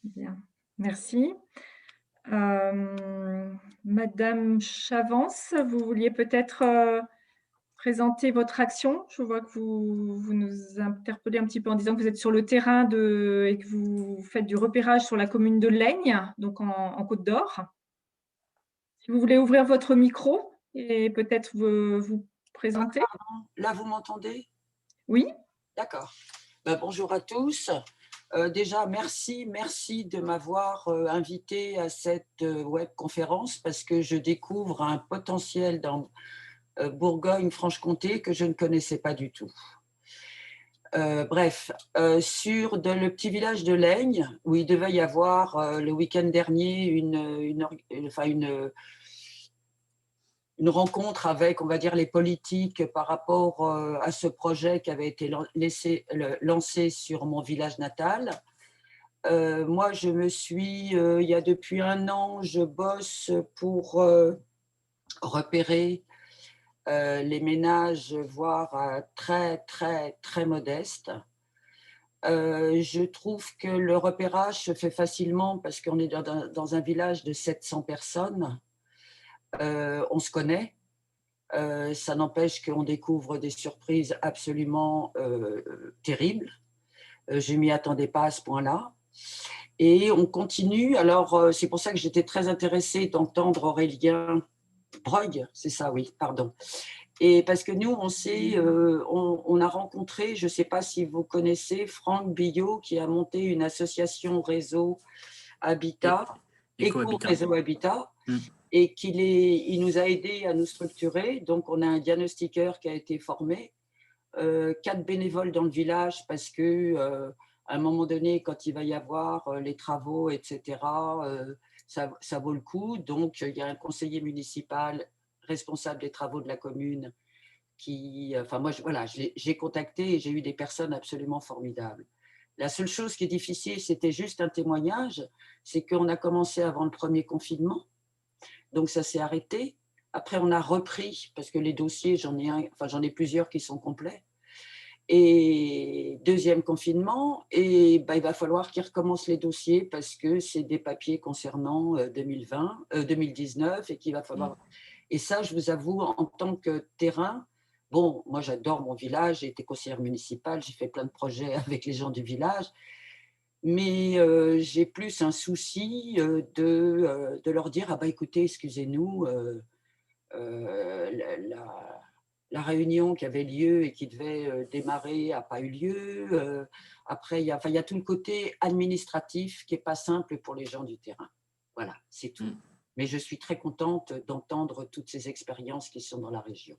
Bien, merci. Madame Chavance, vous vouliez peut-être présenter votre action. Je vois que vous nous interpellez un petit peu en disant que vous êtes sur le terrain et que vous faites du repérage sur la commune de Laigne, donc en Côte d'Or. Si vous voulez ouvrir votre micro et peut-être vous présenter. Là, vous m'entendez? Oui, D'accord. Ben, bonjour à tous. Déjà, merci de m'avoir invité à cette webconférence parce que je découvre un potentiel dans Bourgogne-Franche-Comté que je ne connaissais pas du tout. Bref, sur le petit village de Laigne, où il devait y avoir le week-end dernier une rencontre avec, on va dire, les politiques par rapport à ce projet qui avait été lancé sur mon village natal. Moi, il y a depuis 1 an, je bosse pour repérer les ménages, voire très, très, très modestes. Je trouve que le repérage se fait facilement parce qu'on est dans un village de 700 personnes. On se connaît. Ça n'empêche qu'on découvre des surprises absolument terribles. Je ne m'y attendais pas à ce point-là. Et on continue. Alors, c'est pour ça que j'étais très intéressée d'entendre Aurélien Breuil, c'est ça, oui, pardon. Et parce que nous, on a rencontré, je ne sais pas si vous connaissez, Franck Billot, qui a monté une association réseau Habitat, Éco-Réseau Habitat, et il nous a aidés à nous structurer. Donc, on a un diagnostiqueur qui a été formé, 4 bénévoles dans le village parce que à un moment donné, quand il va y avoir les travaux, etc., ça vaut le coup. Donc, il y a un conseiller municipal responsable des travaux de la commune enfin moi, j'ai contacté et j'ai eu des personnes absolument formidables. La seule chose qui est difficile, c'était juste un témoignage, c'est qu'on a commencé avant le premier confinement, donc ça s'est arrêté. Après, on a repris parce que les dossiers, j'en ai plusieurs qui sont complets. Et deuxième confinement, et il va falloir qu'ils recommencent les dossiers parce que c'est des papiers concernant 2019 et qu'il va falloir. Et ça, je vous avoue, en tant que terrain, bon, moi j'adore mon village, j'ai été conseillère municipale, j'ai fait plein de projets avec les gens du village, mais j'ai plus un souci de leur dire, ah bah écoutez, excusez-nous, la réunion qui avait lieu et qui devait démarrer n'a pas eu lieu. Après, il y a tout le côté administratif qui n'est pas simple pour les gens du terrain. Voilà, c'est tout. Mais je suis très contente d'entendre toutes ces expériences qui sont dans la région.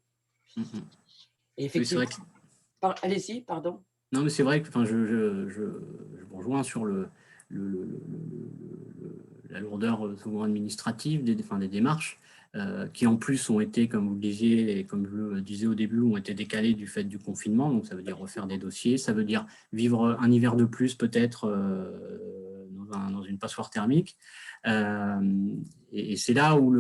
Et effectivement, oui, allez-y, pardon. Non, mais c'est vrai que je vous rejoins sur la lourdeur souvent administrative des démarches. Qui en plus ont été, comme vous le disiez et comme je le disais au début, ont été décalés du fait du confinement. Donc ça veut dire refaire des dossiers, ça veut dire vivre un hiver de plus peut-être dans une passoire thermique. Et c'est là où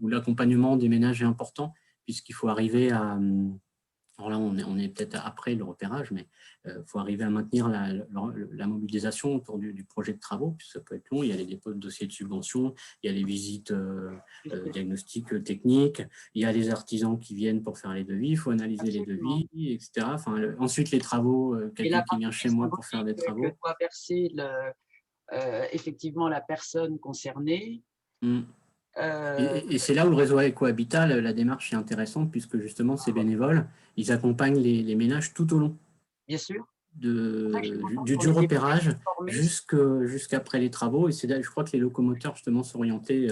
l'accompagnement des ménages est important, puisqu'il faut arriver à... Alors là, on est peut-être après le repérage, mais il faut arriver à maintenir la mobilisation autour du projet de travaux, puisque ça peut être long. Il y a les dépôts de dossiers de subvention, il y a les visites diagnostiques techniques, il y a les artisans qui viennent pour faire les devis, il faut analyser les devis, etc. Ensuite, les travaux, quelqu'un qui vient chez moi pour faire des travaux. Que doit verser effectivement la personne concernée. Et c'est là où le réseau Éco-Habitat, la démarche est intéressante, puisque justement, ces bénévoles, ils accompagnent les ménages tout au long. Bien sûr. Du repérage jusqu'après les travaux. Et je crois que les locomoteurs, justement, sont orientés,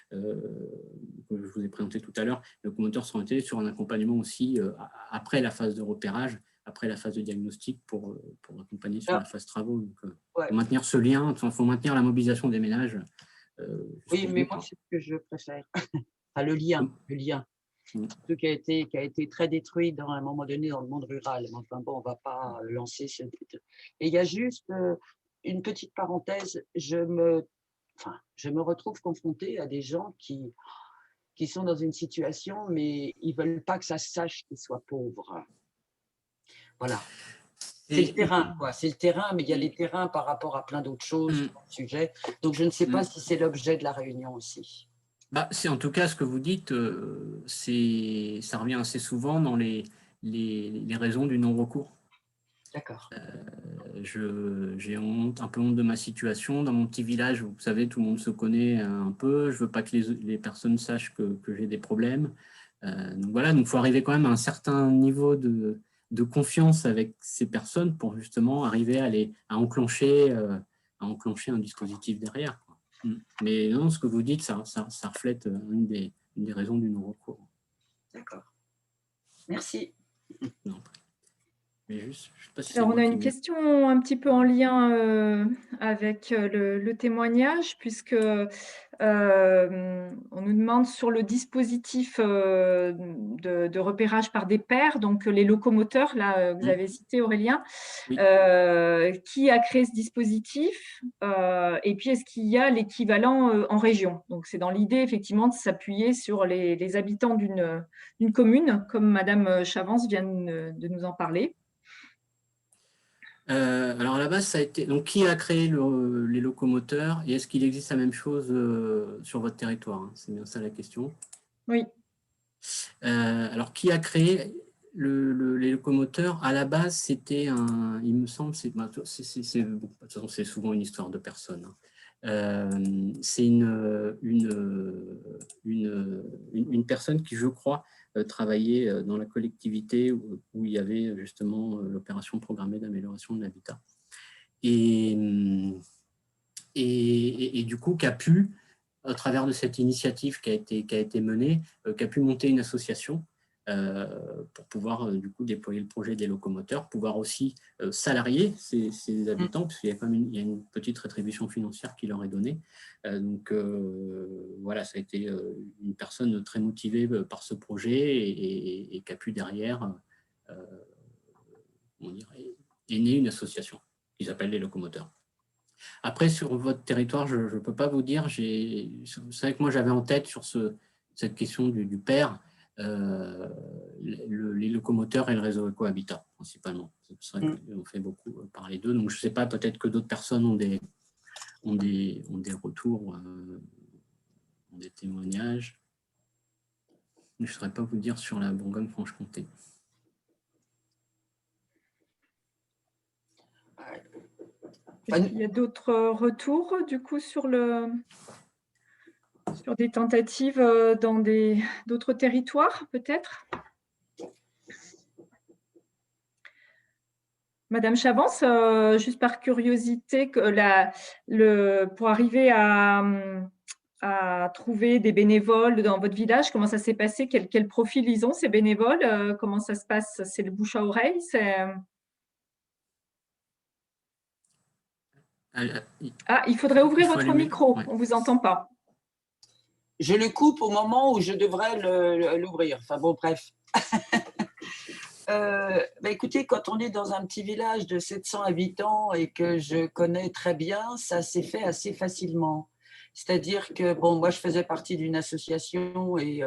comme je vous ai présenté tout à l'heure, les locomoteurs sont orientés sur un accompagnement aussi après la phase de repérage, après la phase de diagnostic pour accompagner sur la phase travaux. Donc, faut maintenir ce lien, il faut maintenir la mobilisation des ménages. Oui, mais moi, c'est ce que je préfère. Enfin, le lien. Ce qui a été très détruit à un moment donné dans le monde rural. Enfin bon, on ne va pas lancer ce... Et il y a juste une petite parenthèse, je me retrouve confrontée à des gens qui sont dans une situation, mais ils ne veulent pas que ça se sache qu'ils soient pauvres. Voilà. C'est le terrain, quoi. C'est le terrain, mais il y a les terrains par rapport à plein d'autres choses, sujets. Donc, je ne sais pas si c'est l'objet de la réunion aussi. C'est en tout cas ce que vous dites, ça revient assez souvent dans les raisons du non-recours. D'accord. j'ai un peu honte de ma situation. Dans mon petit village, vous savez, tout le monde se connaît un peu. Je ne veux pas que les personnes sachent que j'ai des problèmes. Donc voilà, il faut arriver quand même à un certain niveau de confiance avec ces personnes pour justement arriver à enclencher un dispositif derrière, quoi. Mais non, ce que vous dites, ça reflète une des raisons du non-recours. D'accord. Merci. Non. Mais juste, je sais pas si Alors, on a une question un petit peu en lien avec le témoignage, puisque on nous demande sur le dispositif de repérage par des pairs, donc les locomoteurs, là, que vous avez cité, Aurélien. Oui. Qui a créé ce dispositif et puis, est-ce qu'il y a l'équivalent en région? Donc, c'est dans l'idée, effectivement, de s'appuyer sur les habitants d'une commune, comme Madame Chavance vient de nous en parler. Alors à la base, ça a été. Donc, qui a créé les locomoteurs et est-ce qu'il existe la même chose sur votre territoire, hein? C'est bien ça la question. Oui. Alors, qui a créé les locomoteurs? À la base, c'était il me semble, de toute façon, c'est souvent une histoire de personnes, hein. C'est une personne qui, je crois, travaillait dans la collectivité où il y avait justement l'opération programmée d'amélioration de l'habitat. Et du coup, qui a pu, à travers de cette initiative qui a été menée, qui a pu monter une association pour pouvoir du coup déployer le projet des locomoteurs, pouvoir aussi salarier ces habitants, parce qu'il y a quand même il y a une petite rétribution financière qui leur est donnée. Donc voilà, ça a été une personne très motivée par ce projet et qui a pu derrière est née une association qui s'appelle les locomoteurs. Après, sur votre territoire, je ne peux pas vous dire. Vous savez que moi, j'avais en tête sur cette question du père, les locomoteurs et le réseau éco-habitat, principalement. C'est vrai qu'on fait beaucoup parler d'eux. Donc, je ne sais pas, peut-être que d'autres personnes ont des retours, ont des témoignages. Je ne saurais pas vous dire sur la Bourgogne-Franche-Comté. Est-ce qu'il y a d'autres retours, du coup, sur des tentatives dans d'autres territoires, peut-être? Madame Chavance, juste par curiosité, pour arriver à trouver des bénévoles dans votre village, comment ça s'est passé? Quel profil ils ont, ces bénévoles? Comment ça se passe? C'est le bouche à oreille? Ah, il faudrait ouvrir votre micro, ouais. on ne vous entend pas. Je le coupe au moment où je devrais l'ouvrir. Enfin bon, bref. Écoutez, quand on est dans un petit village de 700 habitants et que je connais très bien, ça s'est fait assez facilement. C'est-à-dire que, bon, moi, je faisais partie d'une association et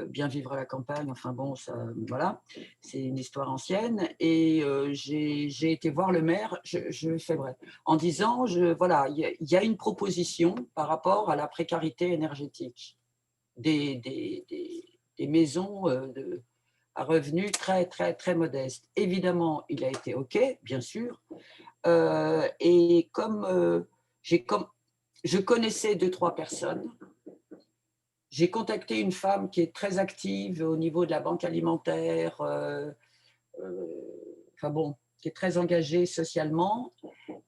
bien vivre à la campagne, enfin bon, ça, voilà, c'est une histoire ancienne. Et j'ai été voir le maire, je fais bref, en disant, voilà, il y a une proposition par rapport à la précarité énergétique des maisons à revenus très, très, très modestes. Évidemment, il a été OK, bien sûr. Et comme je connaissais 2-3 personnes, j'ai contacté une femme qui est très active au niveau de la banque alimentaire, enfin bon, qui est très engagée socialement.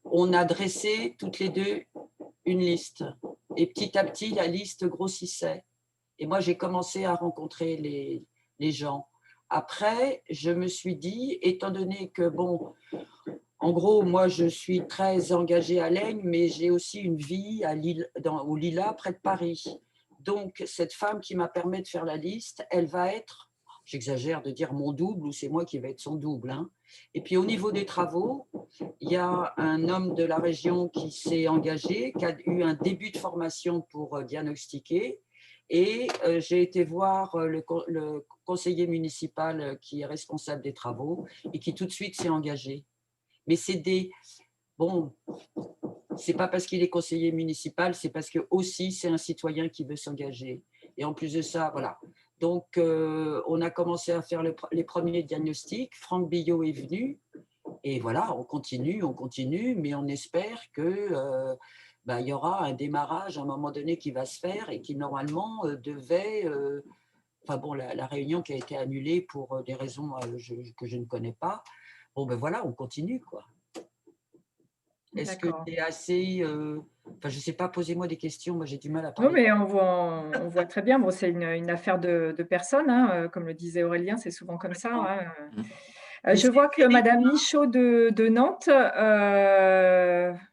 On a dressé toutes les deux une liste. Et petit à petit, la liste grossissait. Et moi, j'ai commencé à rencontrer les gens. Après, je me suis dit, étant donné que, bon, en gros, moi, je suis très engagée à Laigne, mais j'ai aussi une vie au Lilas, près de Paris. Donc, cette femme qui m'a permis de faire la liste, elle va être, j'exagère de dire mon double, ou c'est moi qui vais être son double, hein. Et puis, au niveau des travaux, il y a un homme de la région qui s'est engagé, qui a eu un début de formation pour diagnostiquer. Et j'ai été voir le conseiller municipal qui est responsable des travaux et qui tout de suite s'est engagé. Mais bon, c'est pas parce qu'il est conseiller municipal, c'est parce que aussi c'est un citoyen qui veut s'engager. Et en plus de ça, voilà. Donc, on a commencé à faire les premiers diagnostics. Franck Billot est venu. Et voilà, on continue, mais on espère que il y aura un démarrage à un moment donné qui va se faire et qui normalement devait… enfin bon, la réunion qui a été annulée pour des raisons que je ne connais pas. Bon, ben voilà, on continue, quoi. Est-ce que D'accord. c'est assez… enfin, je ne sais pas, posez-moi des questions, moi j'ai du mal à Non, parler. mais on voit très bien. Bon, c'est une affaire de personnes, hein, comme le disait Aurélien, c'est souvent comme ça, Complètement. hein. Mmh. Mais Je c'est vois que terrible. madame Michaud de Nantes,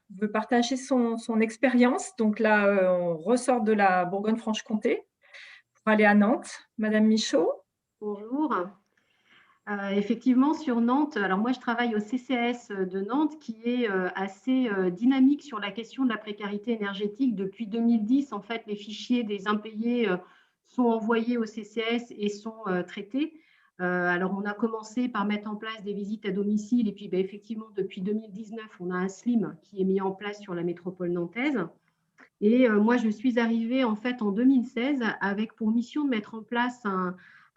veut partager son expérience. Donc là, on ressort de la Bourgogne-Franche-Comté pour aller à Nantes. Madame Michaud? Bonjour. Effectivement, sur Nantes, alors moi je travaille au CCAS de Nantes qui est assez dynamique sur la question de la précarité énergétique. Depuis 2010, en fait, les fichiers des impayés sont envoyés au CCAS et sont traités. Alors on a commencé par mettre en place des visites à domicile et puis effectivement depuis 2019, on a un SLIM qui est mis en place sur la métropole nantaise. Et moi, je suis arrivée en fait en 2016 avec pour mission de mettre en place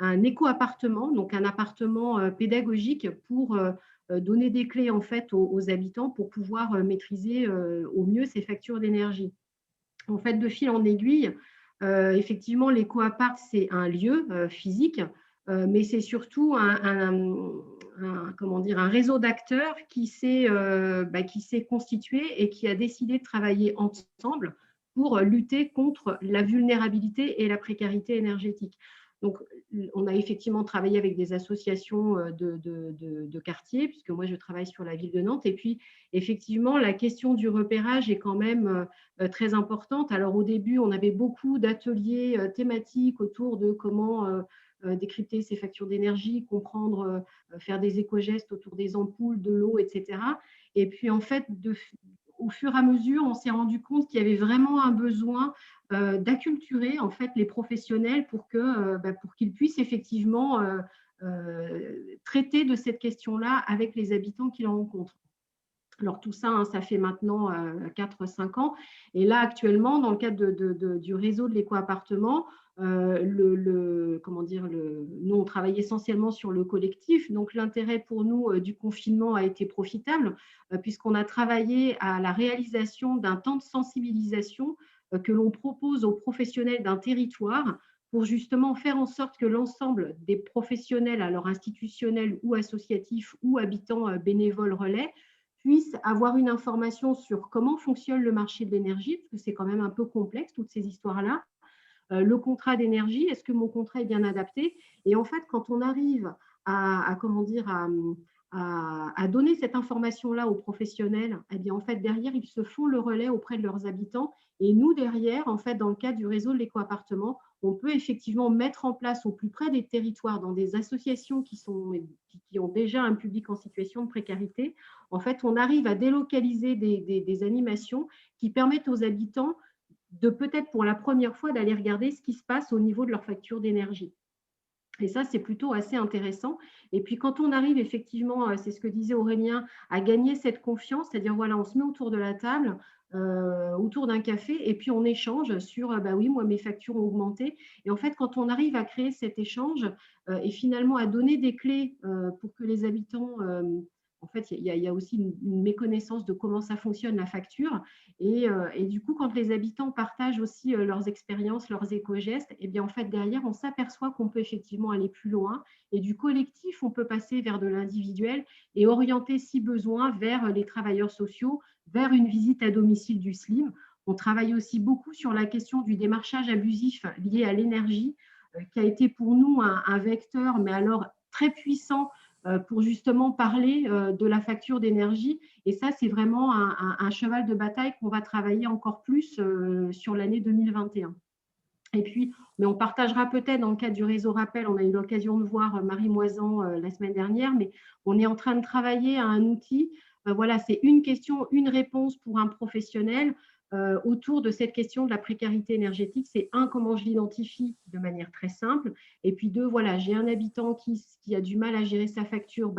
un éco-appartement, donc un appartement pédagogique pour donner des clés en fait aux habitants pour pouvoir maîtriser au mieux ces factures d'énergie. En fait, de fil en aiguille, effectivement, l'éco-appart, c'est un lieu physique, mais c'est surtout comment dire, un réseau d'acteurs qui s'est constitué et qui a décidé de travailler ensemble pour lutter contre la vulnérabilité et la précarité énergétique. Donc, on a effectivement travaillé avec des associations de quartier, puisque moi, je travaille sur la ville de Nantes. Et puis, effectivement, la question du repérage est quand même très importante. Alors, au début, on avait beaucoup d'ateliers thématiques autour de comment décrypter ces factures d'énergie, comprendre, faire des éco-gestes autour des ampoules, de l'eau, etc. Et puis, en fait, au fur et à mesure, on s'est rendu compte qu'il y avait vraiment un besoin d'acculturer en fait les professionnels pour qu'ils puissent effectivement traiter de cette question-là avec les habitants qu'ils rencontrent. Alors tout ça, hein, ça fait maintenant 4-5 ans. Et là, actuellement, dans le cadre du réseau de l'éco-appartement, nous, on travaille essentiellement sur le collectif. Donc l'intérêt pour nous du confinement a été profitable puisqu'on a travaillé à la réalisation d'un temps de sensibilisation que l'on propose aux professionnels d'un territoire pour justement faire en sorte que l'ensemble des professionnels, alors institutionnels ou associatifs ou habitants bénévoles relais, puissent avoir une information sur comment fonctionne le marché de l'énergie, parce que c'est quand même un peu complexe, toutes ces histoires-là. Le contrat d'énergie, est-ce que mon contrat est bien adapté? Et en fait, quand on arrive à donner cette information-là aux professionnels, eh bien, en fait, derrière, ils se font le relais auprès de leurs habitants. Et nous, derrière, en fait, dans le cadre du réseau de l'éco-appartement, on peut effectivement mettre en place au plus près des territoires, dans des associations qui ont déjà un public en situation de précarité. En fait, on arrive à délocaliser des animations qui permettent aux habitants de peut-être pour la première fois d'aller regarder ce qui se passe au niveau de leur facture d'énergie. Et ça, c'est plutôt assez intéressant. Et puis, quand on arrive effectivement, c'est ce que disait Aurélien, à gagner cette confiance, c'est-à-dire, voilà, on se met autour de la table, autour d'un café, et puis on échange sur, oui, moi, mes factures ont augmenté. Et en fait, quand on arrive à créer cet échange et finalement à donner des clés pour que les habitants… en fait, il y a aussi une méconnaissance de comment ça fonctionne, la facture. Et du coup, quand les habitants partagent aussi leurs expériences, leurs éco-gestes, eh bien, en fait, derrière, on s'aperçoit qu'on peut effectivement aller plus loin. Et du collectif, on peut passer vers de l'individuel et orienter, si besoin, vers les travailleurs sociaux, vers une visite à domicile du SLIM. On travaille aussi beaucoup sur la question du démarchage abusif lié à l'énergie, qui a été pour nous un vecteur, mais alors très puissant pour justement parler de la facture d'énergie. Et ça, c'est vraiment un cheval de bataille qu'on va travailler encore plus sur l'année 2021. Et puis, mais on partagera peut-être dans le cadre du réseau Rappel, on a eu l'occasion de voir Marie Moisan la semaine dernière, mais on est en train de travailler à un outil. Voilà, c'est une question, une réponse pour un professionnel autour de cette question de la précarité énergétique. C'est un, comment je l'identifie de manière très simple. Et puis deux, voilà, j'ai un habitant qui a du mal à gérer sa facture,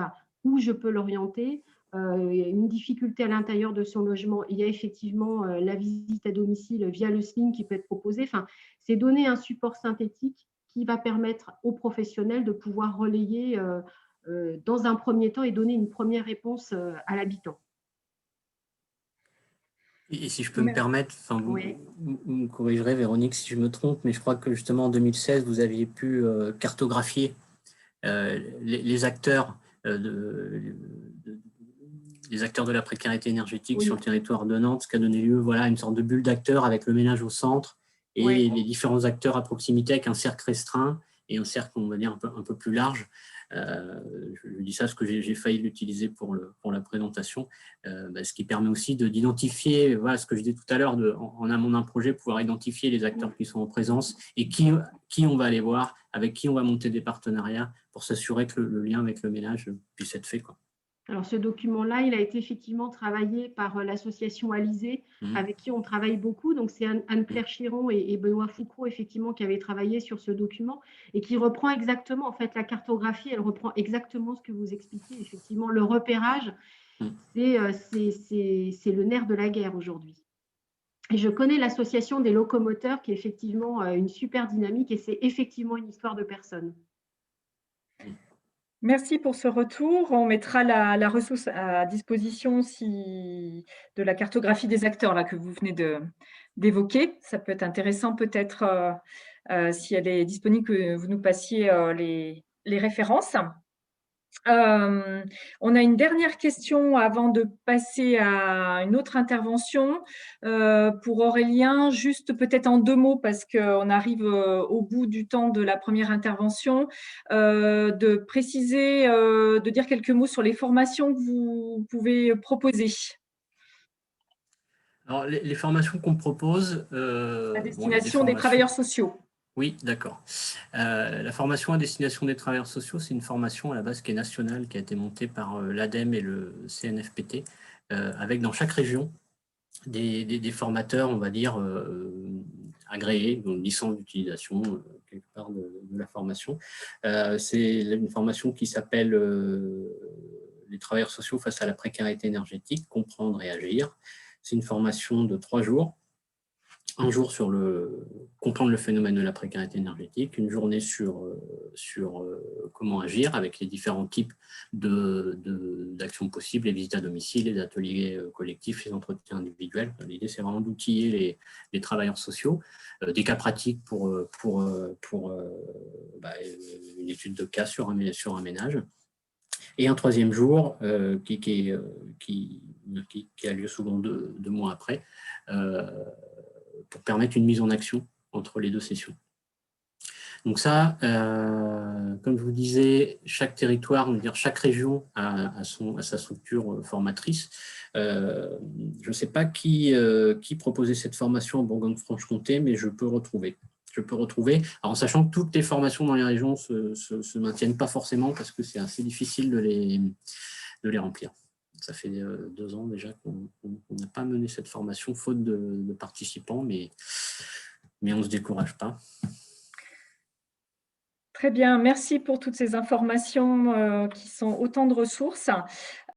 où je peux l'orienter. Une difficulté à l'intérieur de son logement, il y a effectivement la visite à domicile via le SLIM qui peut être proposée. Enfin, c'est donner un support synthétique qui va permettre aux professionnels de pouvoir relayer dans un premier temps et donner une première réponse à l'habitant. Et si je peux me permettre, vous Oui. me corrigerez, Véronique, si je me trompe, mais je crois que justement en 2016, vous aviez pu cartographier les acteurs les acteurs de la précarité énergétique Oui. sur le territoire de Nantes, ce qui a donné lieu à une sorte de bulle d'acteurs avec le ménage au centre et Oui. les différents acteurs à proximité avec un cercle restreint et un cercle, on va dire, un peu plus large. Je dis ça parce que j'ai failli l'utiliser pour la présentation, ce qui permet aussi d'identifier, voilà, ce que je disais tout à l'heure, en amont d'un projet, pouvoir identifier les acteurs qui sont en présence et qui on va aller voir, avec qui on va monter des partenariats pour s'assurer que le lien avec le ménage puisse être fait, quoi. Alors, ce document-là, il a été effectivement travaillé par l'association Alizé, avec qui on travaille beaucoup. Donc, c'est Anne-Claire Chiron et Benoît Foucault, effectivement, qui avaient travaillé sur ce document et qui reprend exactement, en fait, la cartographie, elle reprend exactement ce que vous expliquez. Effectivement, le repérage, c'est le nerf de la guerre aujourd'hui. Et je connais l'association des locomoteurs, qui est effectivement une super dynamique et c'est effectivement une histoire de personnes. Merci pour ce retour. On mettra la ressource à disposition de la cartographie des acteurs là, que vous venez d'évoquer. Ça peut être intéressant peut-être, si elle est disponible, que vous nous passiez les références. On a une dernière question avant de passer à une autre intervention. Pour Aurélien, juste peut-être en 2 mots, parce qu'on arrive au bout du temps de la première intervention, de préciser, de dire quelques mots sur les formations que vous pouvez proposer. Alors, les formations qu'on propose… À destination des travailleurs sociaux. Oui, d'accord. La formation à destination des travailleurs sociaux, c'est une formation à la base qui est nationale, qui a été montée par l'ADEME et le CNFPT, avec dans chaque région des formateurs, on va dire, agréés, donc licence d'utilisation quelque part de la formation. C'est une formation qui s'appelle les travailleurs sociaux face à la précarité énergétique, comprendre et agir. C'est une formation de 3 jours. Un jour sur comprendre le phénomène de la précarité énergétique, une journée sur comment agir avec les différents types d'actions possibles, les visites à domicile, les ateliers collectifs, les entretiens individuels. L'idée, c'est vraiment d'outiller les travailleurs sociaux, des cas pratiques pour une étude de cas sur un ménage. Et un 3e jour qui a lieu souvent 2 mois après, pour permettre une mise en action entre les 2 sessions. Donc ça, comme je vous disais, chaque territoire, on va dire chaque région a sa structure formatrice. Je ne sais pas qui proposait cette formation en Bourgogne-Franche-Comté, mais je peux retrouver. Alors en sachant que toutes les formations dans les régions se maintiennent pas forcément parce que c'est assez difficile de les remplir. Ça fait 2 ans déjà qu'on n'a pas mené cette formation, faute de participants, mais on ne se décourage pas. Très bien, merci pour toutes ces informations qui sont autant de ressources.